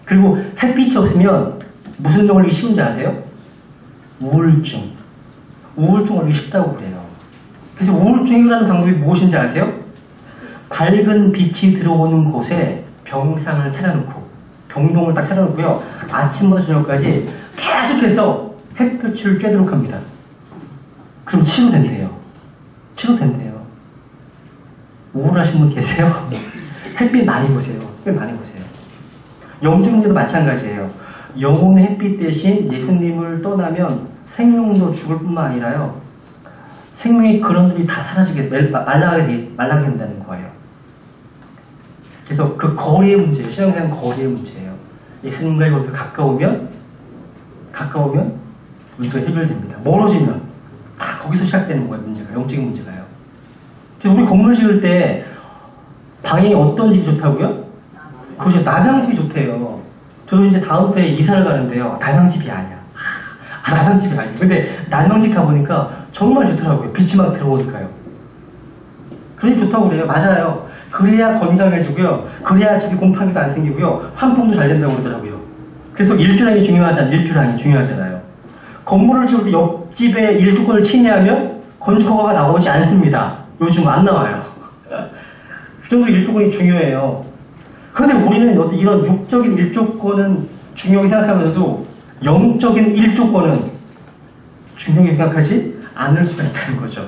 그리고 햇빛이 없으면 무슨 병을 걸리기 쉬운지 아세요? 우울증. 우울증 걸리기 쉽다고 그래요. 그래서 우울증 해결하는 방법이 무엇인지 아세요? 밝은 빛이 들어오는 곳에 병상을 차려놓고 병동을 딱 차려놓고요. 아침부터 저녁까지 계속해서 햇볕을 쬐도록 합니다. 그럼 치료된대요. 치료된대요. 우울하신 분 계세요? 햇빛 많이 보세요. 꽤 많이 보세요. 영적 문제도 마찬가지예요. 영혼의 햇빛 대신 예수님을 떠나면 생명도 죽을 뿐만 아니라요. 생명의 근원들이 다 말라가게 된다는 거예요. 그래서 그 거리의 문제예요. 신앙생활은 거리의 문제예요. 예수님과의 거리가 가까우면 문제가 해결됩니다. 멀어지면 다 거기서 시작되는 거예요. 문제가. 영적인 문제가요. 그래서 우리 건물 지을 때 방이 어떤 집이 좋다고요? 그것이 남향집이 좋대요. 저는 이제 다음 주에 이사를 가는데요. 남향집이 아니야. 남향집이 아니에요. 근데 남향집 가보니까 정말 좋더라고요. 빛이 막 들어오니까요. 그러니 좋다고 그래요. 맞아요. 그래야 건강해지고요. 그래야 집이 곰팡이도 안 생기고요. 환풍도 잘 된다고 그러더라고요. 그래서 일주량이 중요하잖아요. 건물을 지을 때 옆집의 일조권을 침해하면 건축허가가 나오지 않습니다. 요즘 안 나와요. 그 정도 일조권이 중요해요. 그런데 우리는 이런 육적인 일조권은 중요하게 생각하면서도 영적인 일조권은 중요하게 생각하지 않을 수가 있다는 거죠.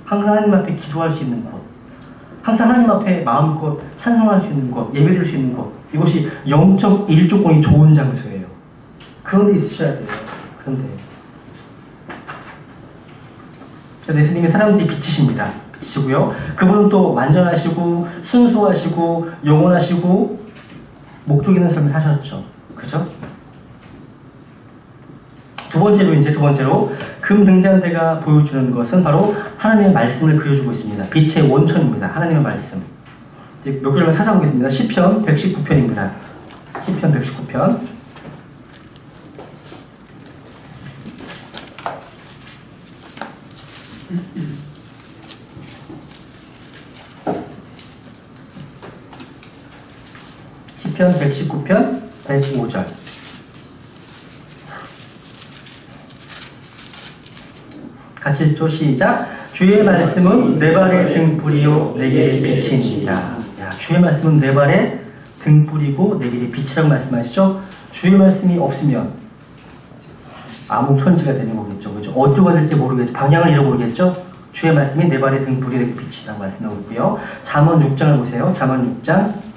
항상 하나님 앞에 기도할 수 있는 곳, 항상 하나님 앞에 마음껏 찬송할 수 있는 곳, 예배드릴 수 있는 곳, 이것이 영적 일조권이 좋은 장소예요. 그런 데 있으셔야 돼요. 그런데 예수님이 사람들이 빛이십니다. 빛이시고요. 그분은 또 완전하시고 순수하시고 영원하시고 목적 있는 삶을 사셨죠. 그죠? 두 번째로 금등잔대가 보여주는 것은 바로 하나님의 말씀을 그려주고 있습니다. 빛의 원천입니다. 하나님의 말씀. 이제 몇 개를 찾아보겠습니다. 시편 119편입니다. 시편 119편. 시편 119편 105절. 같이 읽죠. 시작. 주의 말씀은 내 발의 등불이요 내 길의 빛이니라. 야, 주의 말씀은 내 발의 등불이고 내 길의 빛이라고 말씀하시죠. 주의 말씀이 없으면 암흑천지가 되는 거겠죠. 그죠? 어디가 될지 모르겠죠. 방향을 잃어버리겠죠. 주의 말씀이 내 발의 등불이 내 길의 빛이라고 말씀하고 있고요. 잠언 6장을 보세요. 잠언 6장.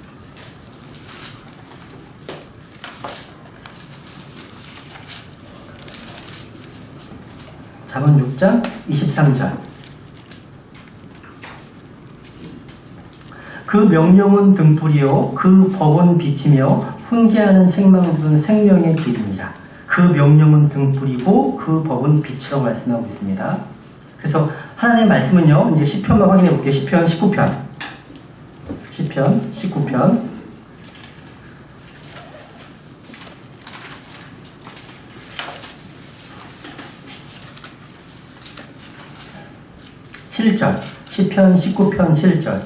잠언 6장 23절. 그 명령은 등불이요 그 법은 빛이며 훈계하는 책망들은 생명의 길입니다. 그 명령은 등불이고 그 법은 빛이라고 말씀하고 있습니다. 그래서 하나님의 말씀은요. 이제 시편만 확인해 볼게요. 시편 19편. 시편 19편. 7절, 시편 19편 7절.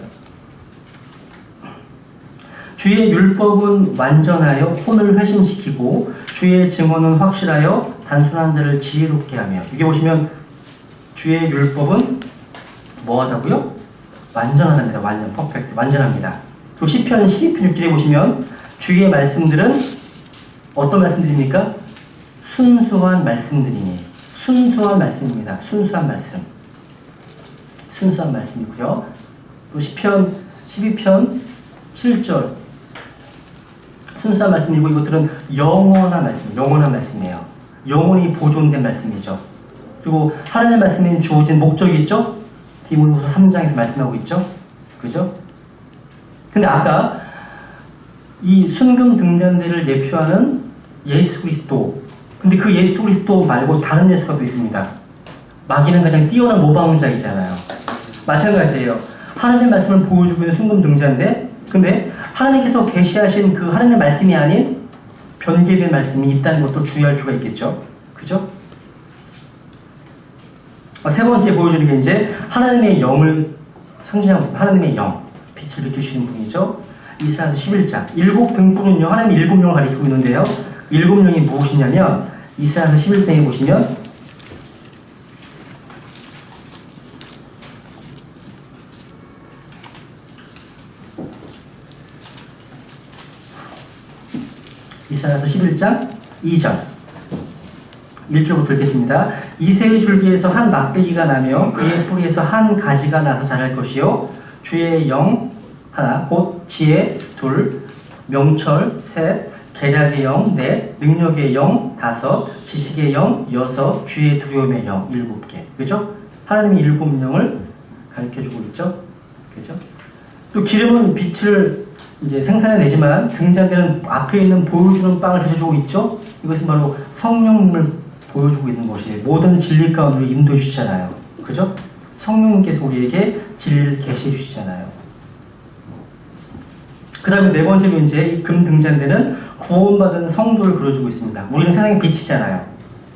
주의 율법은 완전하여 혼을 회심시키고 주의 증언은 확실하여 단순한 자를 지혜롭게 하며. 여기 보시면 주의 율법은 뭐하다고요? 완전하답니다. 완전, 퍼펙트, 완전합니다. 또 시편 12편 6절에 보시면 주의 말씀들은 어떤 말씀들입니까? 순수한 말씀들이니. 순수한 말씀입니다. 순수한 말씀. 순수한 말씀이고요. 또 시편 12편 7절 순수한 말씀이고, 이것들은 영원한 말씀, 영원한 말씀이에요. 영원히 보존된 말씀이죠. 그리고 하나님의 말씀에 주어진 목적이 있죠? 디모데후서 3장에서 말씀하고 있죠? 그죠? 근데 아까 이 순금 등잔대를 대표하는 예수 그리스도, 근데 그 예수 그리스도 말고 다른 예수가 또 있습니다. 마귀는 가장 뛰어난 모방자이잖아요. 마찬가지예요. 하나님의 말씀을 보여주고 있는 순금 등잔대, 근데 하나님께서 계시하신 그 하나님의 말씀이 아닌 변개된 말씀이 있다는 것도 주의할 필요가 있겠죠. 그죠? 세 번째 보여주는 게 이제 하나님의 영을 상징하고 있습니다. 하나님의 영, 빛을 비추시는 분이죠. 이사야서 11장. 일곱 등불은요, 하나님의 일곱 영을 가리키고 있는데요. 일곱 영이 무엇이냐면, 이사야서 11장에 보시면, 이사야서 11장 2절 1절부터 읽겠습니다. 이새의 줄기에서 한 막대기가 나며 그의 뿌리에서 한 가지가 나서 자랄 것이요 주의 영 하나 곧 지혜 둘 명철 셋 계략의 영 넷 능력의 영 다섯 지식의 영 여섯 주의 두려움의 영 일곱 개. 그죠? 하나님이 일곱 영을 가르쳐주고 있죠. 그죠? 또 기름은 빛을 이제 생산해내지만 등잔대는 앞에 있는 보여주는 빵을 비춰주고 있죠. 이것은 바로 성령님을 보여주고 있는 것이에요. 모든 진리 가운데 인도해 주시잖아요. 그죠? 성령님께서 우리에게 진리를 계시해 주시잖아요. 그 다음에 네 번째로 이제 이 금 등잔대는 구원받은 성도를 그려주고 있습니다. 우리는 세상의 빛이잖아요.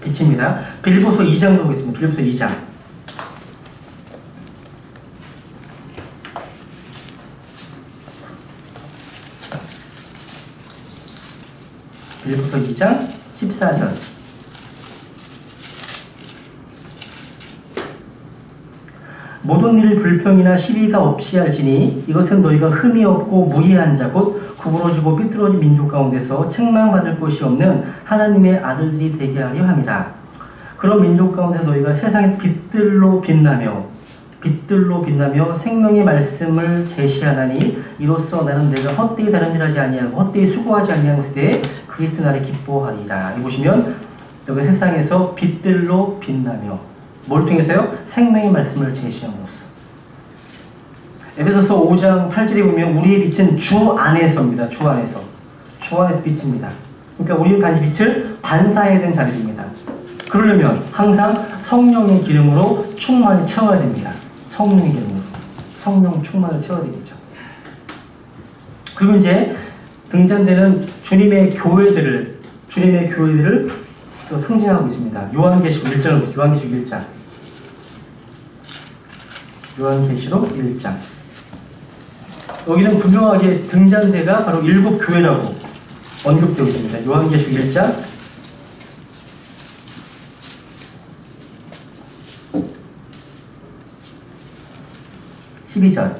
빛입니다. 빌립보서 2장으로 보겠습니다. 빌립보서 2장. 빌립보서 2장 14절. 모든 일을 불평이나 시비가 없이 할지니 이것은 너희가 흠이 없고 무의한 자 곧 구부러지고 삐뚤어진 민족 가운데서 책망받을 것이 없는 하나님의 아들들이 되게 하려 함이라. 그런 민족 가운데 너희가 세상의 빛들로 빛나며 생명의 말씀을 제시하나니 이로써 나는 내가 헛되이 다른 일하지 아니하고 헛되이 수고하지 아니하는 때에 그리스도 나를 기뻐하리라. 여기 보시면 여기 세상에서 빛들로 빛나며 뭘 통해서요? 생명의 말씀을 제시함으로써. 에베소서 5장 8절에 보면 우리의 빛은 주 안에서입니다. 주 안에서 빛입니다. 그러니까 우리는 단지 빛을 반사해야 되는 자들입니다. 그러려면 항상 성령의 기름으로 충만히 채워야 됩니다. 성령의 기름으로. 성령 충만을 채워야 되겠죠. 그리고 이제 등잔대는 주님의 교회들을 또 상징하고 있습니다. 요한계시록 1장. 요한계시록 1장. 여기는 분명하게 등잔대가 바로 일곱 교회라고 언급되고 있습니다. 요한계시록 1장 12절.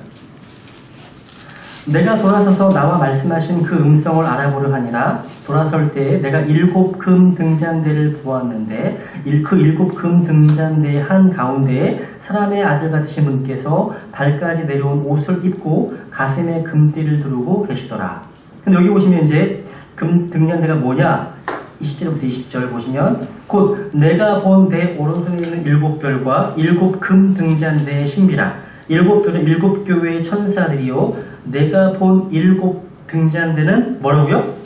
내가 돌아서서 나와 말씀하신 그 음성을 알아보려 하니라. 돌아설 때에 내가 일곱 금 등잔대를 보았는데 그 일곱 금 등잔대의 한 가운데에 사람의 아들 같으신 분께서 발까지 내려온 옷을 입고 가슴에 금띠를 두르고 계시더라. 근데 여기 보시면 이제 금 등잔대가 뭐냐? 20절부터 20절 보시면 곧 내가 본 내 오른손에 있는 일곱 별과 일곱 금 등잔대의 신비라. 일곱 별은 일곱 교회의 천사들이요 내가 본 일곱 등잔대는 뭐라고요?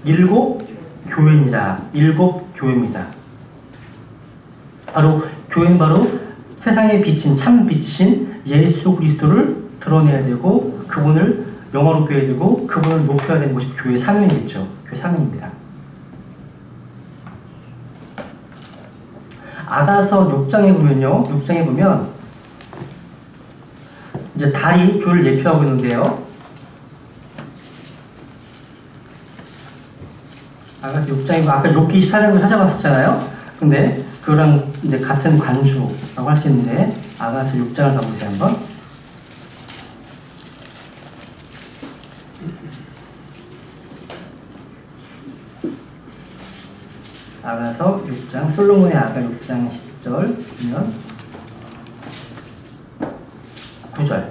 일곱 교회입니다. 일곱 교회입니다. 바로 교회는 바로 세상의 빛인 참 빛이신 예수 그리스도를 드러내야 되고 그분을 영화롭게 해야 되고 그분을 높여야 되는 것이 교회의 사명이겠죠. 교회 사명입니다. 아가서 6장에 보면 이제 달이 교회를 예표하고 있는데요. 아가서 6장이고 아까 욥기 24장도 찾아봤었잖아요. 근데 그거랑 이제 같은 관주라고 할 수 있는데 아가서 6장을 가보세요 한번. 아가서 6장 솔로몬의 아가 6장 10절 보면 9절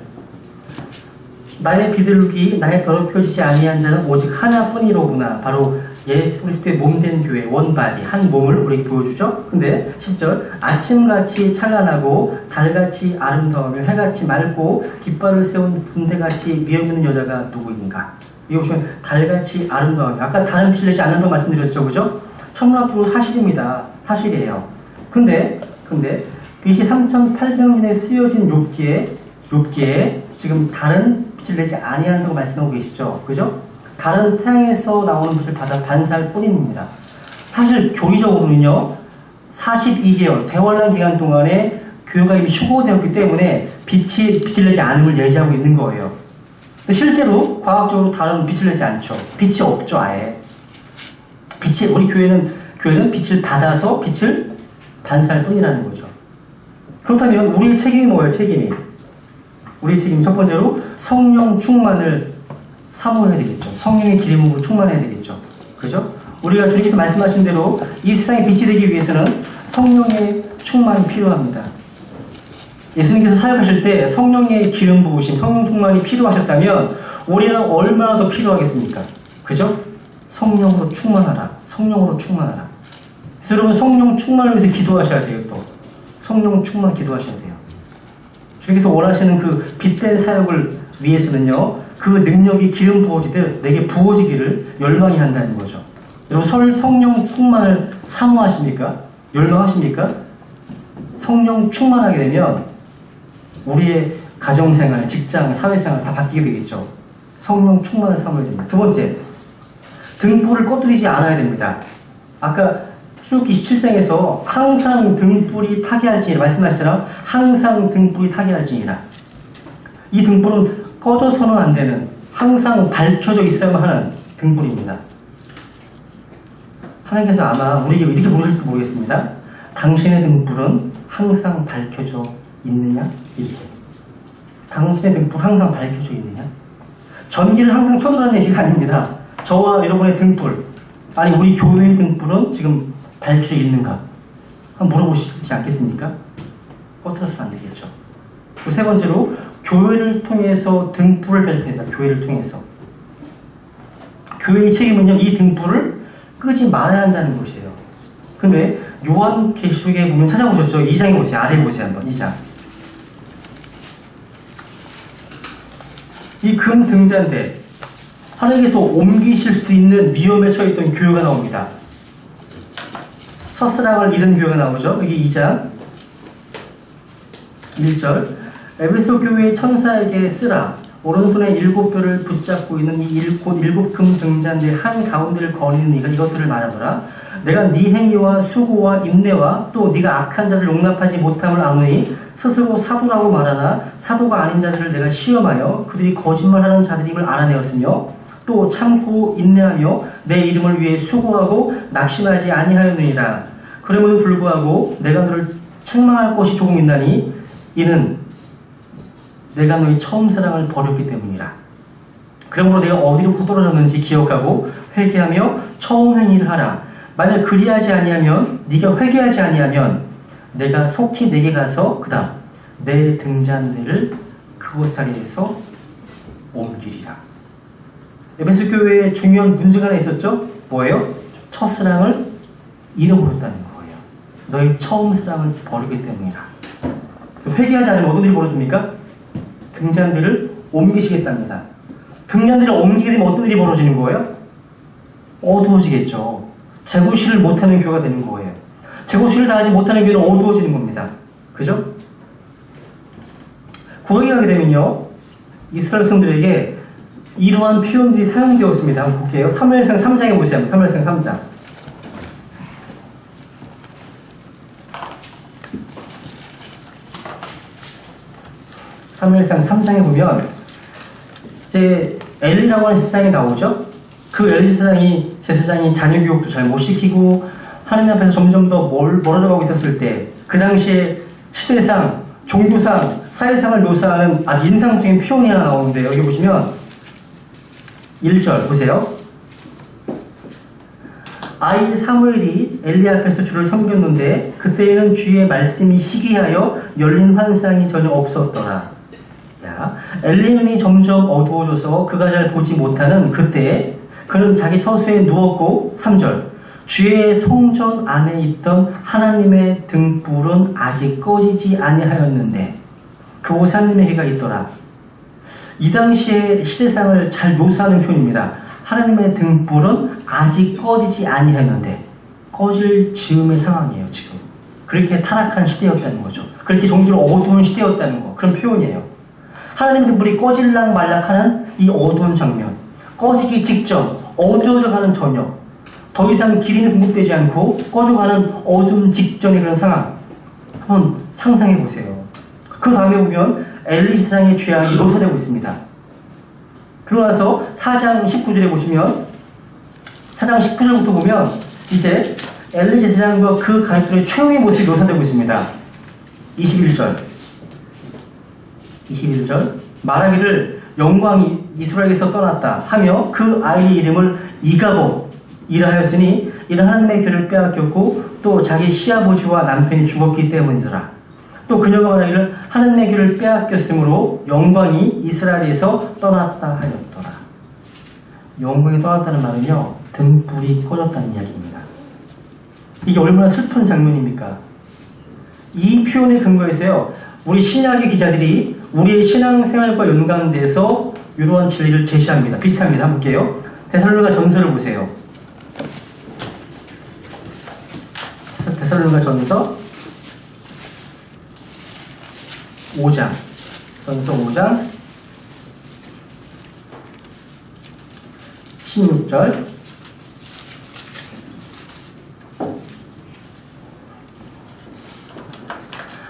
나의 비둘기 나의 더럽혀지지 아니한 자는 오직 하나뿐이로구나. 바로 예수 그리스도의 몸된 교회 원바디 한 몸을 우리에게 보여주죠. 근데 10절 아침같이 찬란하고 달같이 아름다우며 해같이 맑고 깃발을 세운 군대같이 위험 있는 여자가 누구인가. 이거 보시면 달같이 아름다우며 아까 다른 빛을 내지 않는다고 말씀드렸죠. 그죠? 천문학적으로 사실입니다. 사실이에요. 근데 BC 3800년에 쓰여진 욥기에 지금 다른 빛을 내지 아니한다고 말씀하고 계시죠. 그죠? 다른 태양에서 나오는 빛을 받아 반사할 뿐입니다. 사실 교리적으로는요, 42개월 대환란 기간 동안에 교회가 이미 휴고되었기 때문에 빛을 내지 않음을 예지하고 있는 거예요. 근데 실제로 과학적으로 다른 빛을 내지 않죠. 빛이 없죠, 아예. 우리 교회는 빛을 받아서 빛을 반사할 뿐이라는 거죠. 그렇다면 우리의 책임이 뭐예요, 우리의 책임 첫 번째로 성령 충만을 사모해야 되겠죠. 성령의 기름으로 충만해야 되겠죠. 그죠? 우리가 주님께서 말씀하신 대로 이 세상에 빛이 되기 위해서는 성령의 충만이 필요합니다. 예수님께서 사역하실 때 성령의 기름 부으심, 성령 충만이 필요하셨다면 우리는 얼마나 더 필요하겠습니까? 그죠? 성령으로 충만하라. 그래서 여러분 성령 충만을 위해서 기도하셔야 돼요. 또 성령 충만 기도하셔야 돼요. 주님께서 원하시는 그 빛된 사역을 위해서는요, 그 능력이 기름 부어지듯 내게 부어지기를 열망이 한다는 거죠. 여러분 성령 충만을 사모하십니까? 열망하십니까? 성령 충만하게 되면 우리의 가정생활, 직장, 사회생활 다 바뀌게 되겠죠. 성령 충만을 사모해야 됩니다. 두 번째, 등불을 꺼뜨리지 않아야 됩니다. 아까 출애굽기 27장에서 항상 등불이 타게 할지니라 말씀하시잖아요. 항상 등불이 타게 할지니라. 이 등불은 꺼져서는 안 되는, 항상 밝혀져 있어야만 하는 등불입니다. 하나님께서 아마 우리에게 이렇게 물으실지 모르겠습니다. 당신의 등불은 항상 밝혀져 있느냐? 이렇게. 당신의 등불 항상 밝혀져 있느냐? 전기를 항상 켜두라는 얘기가 아닙니다. 저와 여러분의 등불, 아니 우리 교회의 등불은 지금 밝혀져 있는가? 한번 물어보시지 않겠습니까? 꺼트려서는 안 되겠죠. 세 번째로 교회를 통해서 등불을 밝힌다. 교회를 통해서. 교회의 책임은요, 이 등불을 끄지 말아야 한다는 것이에요. 근데 요한계시록에 보면 찾아보셨죠? 2장에 보세요. 아래 보세요. 한번 2장. 이 금 등잔대, 하나님께서 옮기실 수 있는 위험에 처해있던 교회가 나옵니다. 첫사랑을 잃은 교회가 나오죠. 여기 2장 1절 에베소 교회의 천사에게 쓰라. 오른손에 7뼈를 붙잡고 있는 이 일곱 금 등잔대 한 가운데를 거니는 이가 이것들을 말하노라. 내가 네 행위와 수고와 인내와 또 네가 악한 자를 용납하지 못함을 아노니 스스로 사도라고 말하나 사도가 아닌 자들을 내가 시험하여 그들이 거짓말하는 자들임을 알아내었으며 또 참고 인내하며 내 이름을 위해 수고하고 낙심하지 아니하였느니라. 그럼에도 불구하고 내가 너를 책망할 것이 조금 있나니 이는 내가 너의 처음 사랑을 버렸기 때문이라. 그러므로 내가 어디로부터 떨어졌는지 기억하고 회개하며 처음 행위를 하라. 만약 그리하지 아니하면 네가 회개하지 아니하면 내가 속히 내게 가서 그다음 내 등잔대를 그곳 자리에서 옮기리라. 에베소 교회에 중요한 문제가 하나 있었죠? 뭐예요? 첫사랑을 잃어버렸다는 거예요. 너희 처음 사랑을 버리기 때문이라. 회개하지 않으면 어떤 일이 벌어집니까? 등잔대를 옮기시겠답니다. 등잔대를 옮기게 되면 어떤 일이 벌어지는 거예요? 어두워지겠죠. 재고시를 못하는 교회가 되는 거예요. 재고시를 다하지 못하는 교회는 어두워지는 겁니다. 그죠? 구약에 가게 되면요, 이스라엘 백성들에게 이러한 표현들이 사용되었습니다. 한번 볼게요. 사무엘상 3장에 보세요. 사무엘상 3장. 사무엘상 3장에 보면 이제 엘리라고 하는 세상이 나오죠. 그 엘리 제사장이 자녀 교육도 잘 못 시키고 하나님 앞에서 점점 더 멀어져 가고 있었을 때 그 당시에 시대상, 종교상, 사회상을 묘사하는 아주 인상적인 표현이 하나 나오는데 여기 보시면 1절 보세요. 아이 사무엘이 엘리 앞에서 주를 섬겼는데 그때에는 주의 말씀이 희귀하여 열린 환상이 전혀 없었더라. 야, 엘리 눈이 점점 어두워져서 그가 잘 보지 못하는 그때에 그는 자기 처소에 누웠고 3절 주의 성전 안에 있던 하나님의 등불은 아직 꺼지지 아니하였는데 그곳에 하나님의 해가 있더라. 이 당시의 시대상을 잘 묘사하는 표현입니다. 하나님의 등불은 아직 꺼지지 아니하였는데 꺼질 즈음의 상황이에요. 지금 그렇게 타락한 시대였다는 거죠. 그렇게 종교로 어두운 시대였다는 거, 그런 표현이에요. 하나님 등불이 꺼질랑 말락하는 이 어두운 장면, 꺼지기 직전 어두워져가는 저녁, 더 이상 기름이 공급되지 않고 꺼져가는 어둠 직전의 그런 상황 한번 상상해 보세요. 그 다음에 보면 엘리 제사장의 죄악이 묘사되고 있습니다. 그러고 나서 4장 19절에 보시면 4장 19절부터 보면 이제 엘리 제사장과 그 가족들의 최후의 모습이 묘사되고 있습니다. 21절 말하기를 영광이 이스라엘에서 떠났다 하며 그 아이의 이름을 이가봇이라 하였으니 이는 하나님의 귀를 빼앗겼고 또 자기 시아버지와 남편이 죽었기 때문이더라. 또 그녀가 말하기를 하나님의 귀를 빼앗겼으므로 영광이 이스라엘에서 떠났다 하였더라. 영광이 떠났다는 말은요, 등불이 꺼졌다는 이야기입니다. 이게 얼마나 슬픈 장면입니까? 이 표현의 근거에서요, 우리 신약의 기자들이 우리의 신앙생활과 연관돼서 이러한 진리를 제시합니다. 비슷합니다. 한번 볼게요. 데살로니가 전서를 보세요. 데살로니가 전서 5장. 전서 5장 16절.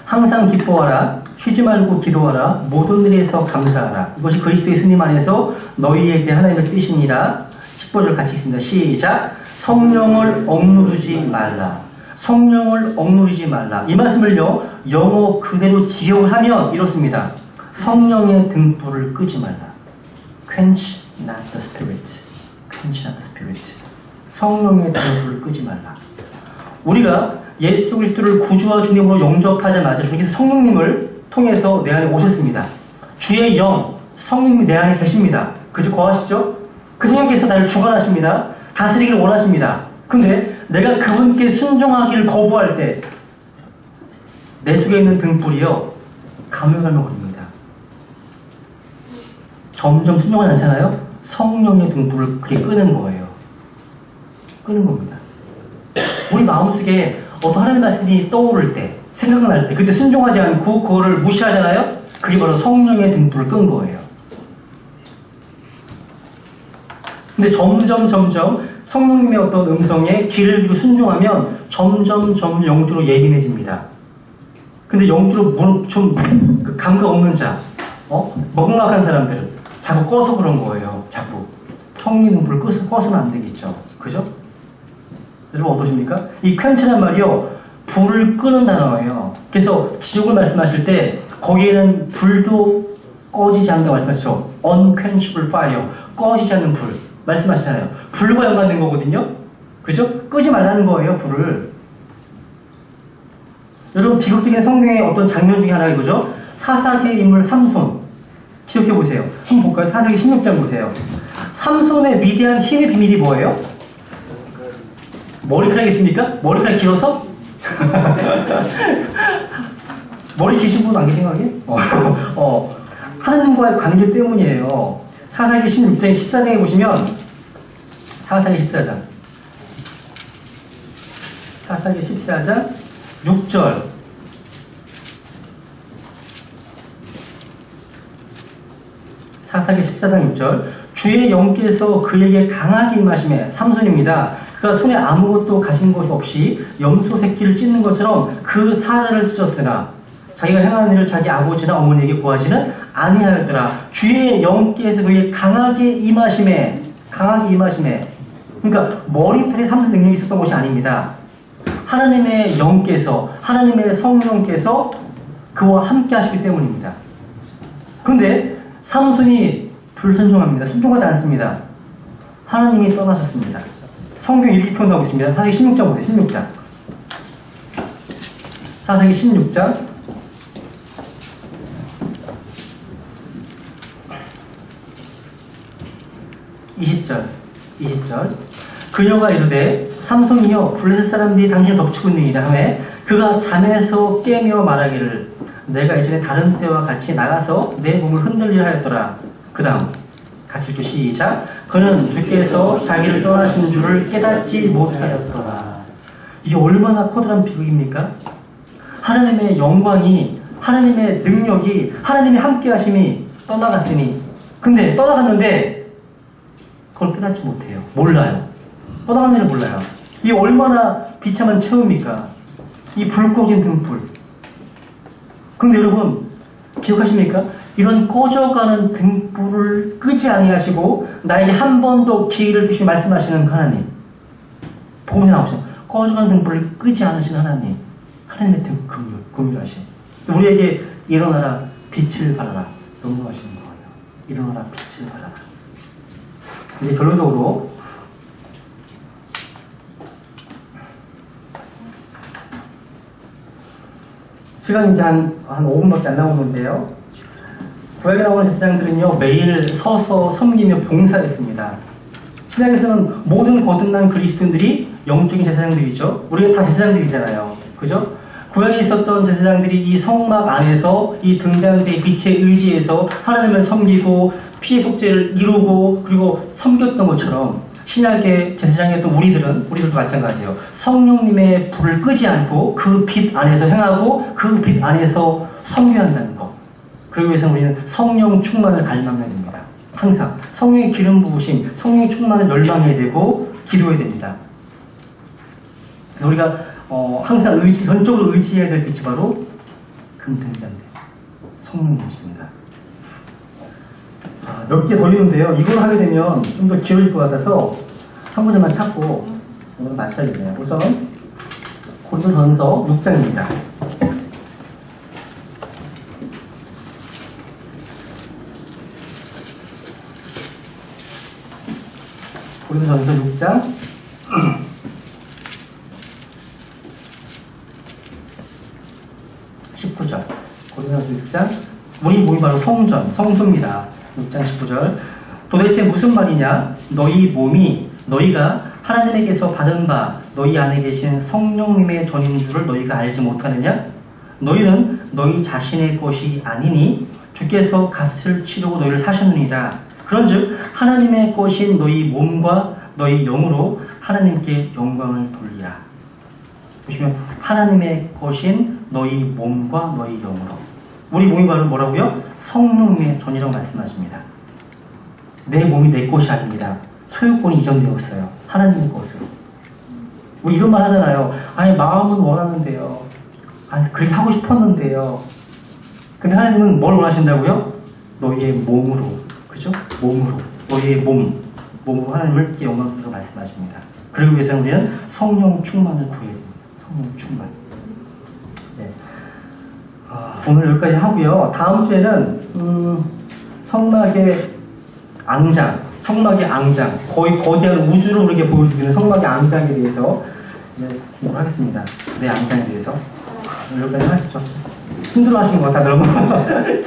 항상 기뻐하라. 쉬지 말고 기도하라. 모든 일에서 감사하라. 이것이 그리스도의 승리 안에서 너희에게 하나님의 뜻이니라. 10절을 같이 읽습니다. 시작. 성령을 억누르지 말라. 성령을 억누르지 말라. 이 말씀을요, 영어 그대로 직역을 하면 이렇습니다. 성령의 등불을 끄지 말라. Quench not the spirit. Quench not the spirit. 성령의 등불을 끄지 말라. 우리가 예수 그리스도를 구주와 주님으로 영접하자마자 주님께서 성령님을 통해서 내 안에 오셨습니다. 주의 영, 성령님이 내 안에 계십니다. 그저 거하시죠? 그 성령께서 나를 주관하십니다. 다스리기를 원하십니다. 근데 내가 그분께 순종하기를 거부할 때 내 속에 있는 등불이요, 가물가물거립니다. 점점 순종하지 않잖아요? 성령의 등불을 그게 끄는 거예요. 끄는 겁니다. 우리 마음속에 어떤 하나님의 말씀이 떠오를 때, 생각날 때, 그때 순종하지 않고 그거를 무시하잖아요? 그게 바로 성령의 등불을 끈 거예요. 근데 점점 성령님의 어떤 음성에 귀를 기울이고 순종하면 점점 영적으로 예민해집니다. 근데 영적으로 좀 감각 없는 자, 멍막한 사람들은 자꾸 꺼서 그런 거예요. 자꾸 성령 등불을 꺼서는 안 되겠죠. 그죠? 여러분 어떠십니까? 이 퀸치란 말이요, 불을 끄는 단어예요. 그래서 지옥을 말씀하실 때 거기에는 불도 꺼지지 않는다고 말씀하시죠. unquenchable fire, 꺼지지 않는 불 말씀하시잖아요. 불과 연관된 거거든요. 그죠? 끄지 말라는 거예요, 불을. 여러분 비극적인 성경의 어떤 장면 중에 하나가 이거죠. 사사기의 인물 삼손 기억해 보세요. 한번 볼까요? 사사기 16장 보세요. 삼손의 위대한 힘의 비밀이 뭐예요? 머리카락이 있습니까? 머리카락이 길어서? 머리 기신 분 안 계신 거 아니에요? 하나님과의 관계 때문이에요. 사사기 16장 14장에 보시면 사사기 14장 6절 사사기 14장 6절 주의 영께서 그에게 강하게 임하심에 삼손입니다. 그가 손에 아무것도 가진 것 없이 염소 새끼를 찢는 것처럼 그 사자를 찢었으나 자기가 행한 일을 자기 아버지나 어머니에게 고하지는 아니하였더라. 주의 영께서 그에게 강하게 임하심에 강하게 임하심에, 그러니까 머리털이 삼는 능력이 있었던 것이 아닙니다. 하나님의 영께서, 하나님의 성령께서 그와 함께 하시기 때문입니다. 그런데 삼손이 불순종합니다. 순종하지 않습니다. 하나님이 떠나셨습니다. 성경이 이렇게 표현하고 있습니다. 사사기 16장 보세요. 16장. 사사기 16장 20절. 그녀가 이르되 삼손이여 블레셋 사람들이 당신을 덮치고 있느니라 하매 그가 잠에서 깨며 말하기를 내가 이전에 다른 때와 같이 나가서 내 몸을 흔들리려 하였더라. 그 다음 같이 읽죠. 시작. 그는 주께서 자기를 떠나신 줄을 깨닫지 못하였더라. 이게 얼마나 커다란 비극입니까? 하나님의 영광이, 하나님의 능력이, 하나님의 함께 하심이 떠나갔으니, 근데 떠나갔는데 그걸 깨닫지 못해요. 몰라요. 떠나간 일을 몰라요. 이 얼마나 비참한 체험입니까? 이 불 꺼진 등불. 그런데 여러분 기억하십니까? 이런 꺼져가는 등불을 끄지 아니하시고 나에게 한 번 더 기회를 주시고 말씀하시는 하나님. 복음에 나오죠. 꺼져가는 등불을 끄지 않으신 하나님. 하나님의 긍휼하심. 우리에게 일어나라 빛을 발하라 명령하시는 거예요. 일어나라 빛을 발하라. 이제 결론적으로 시간이 이제 한 5분밖에 안 남았는데요. 구약에 나오는 제사장들은요 매일 서서 섬기며 봉사했습니다. 신약에서는 모든 거듭난 그리스도인들이 영적인 제사장들이죠. 우리가 다 제사장들이잖아요. 그죠? 구약에 있었던 제사장들이 이 성막 안에서 이 등잔대의 빛에 의지해서 하나님을 섬기고 피해 속죄를 이루고 그리고 섬겼던 것처럼 신약의 제사장이었던 우리들도 마찬가지예요. 성령님의 불을 끄지 않고 그 빛 안에서 행하고 그 빛 안에서 섬겨한다는 것. 그러기 위해서는 우리는 성령 충만을 갈망해야 됩니다. 항상 성령의 기름 부으심, 성령의 충만을 열망해야 되고 기도해야 됩니다. 그래서 우리가 항상 전적으로 의지해야 될 빛이 바로 금등잔대, 성령님이십니다. 몇 개 더 있는데요. 이걸 하게 되면 좀 더 길어질 것 같아서 한 문제만 찾고 오늘 마쳐야겠네요. 우선 고린도전서 6장입니다. 고린도전서 6장 19절. 고린도전서 6장. 우리 몸이 바로 성소입니다. 6장 19절. 도대체 무슨 말이냐? 너희 몸이 너희가 하나님에게서 받은 바 너희 안에 계신 성령님의 전인 줄을 너희가 알지 못하느냐? 너희는 너희 자신의 것이 아니니 주께서 값을 치르고 너희를 사셨느니라. 그런즉 하나님의 것인 너희 몸과 너희 영으로 하나님께 영광을 돌리라. 보시면 하나님의 것인 너희 몸과 너희 영으로. 우리 몸이 바로 뭐라고요? 성령님의 전이라고 말씀하십니다. 내 몸이 내 것이 아닙니다. 소유권이 이전되었어요. 하나님의 것으로. 우리 이런 말 하잖아요. 아니 마음은 원하는데요. 아니 그렇게 하고 싶었는데요. 근데 하나님은 뭘 원하신다고요? 너희의 몸으로. 그죠? 몸으로. 너희의 몸으로 하나님께 영광을 드리라고 말씀하십니다. 그러기 위해서는 우리는 성령 충만을 구해야 됩니다. 성령 충만. 네. 오늘 여기까지 하고요. 다음 주에는 성막의 앙장, 거의 거대한 우주를 우리에게 보여주는 성막의 앙장에 대해서 공부를 하겠습니다. 내 앙장에 대해서. 오늘 여기까지 하시죠. 힘들어 하시는 것 같아요, 여러분.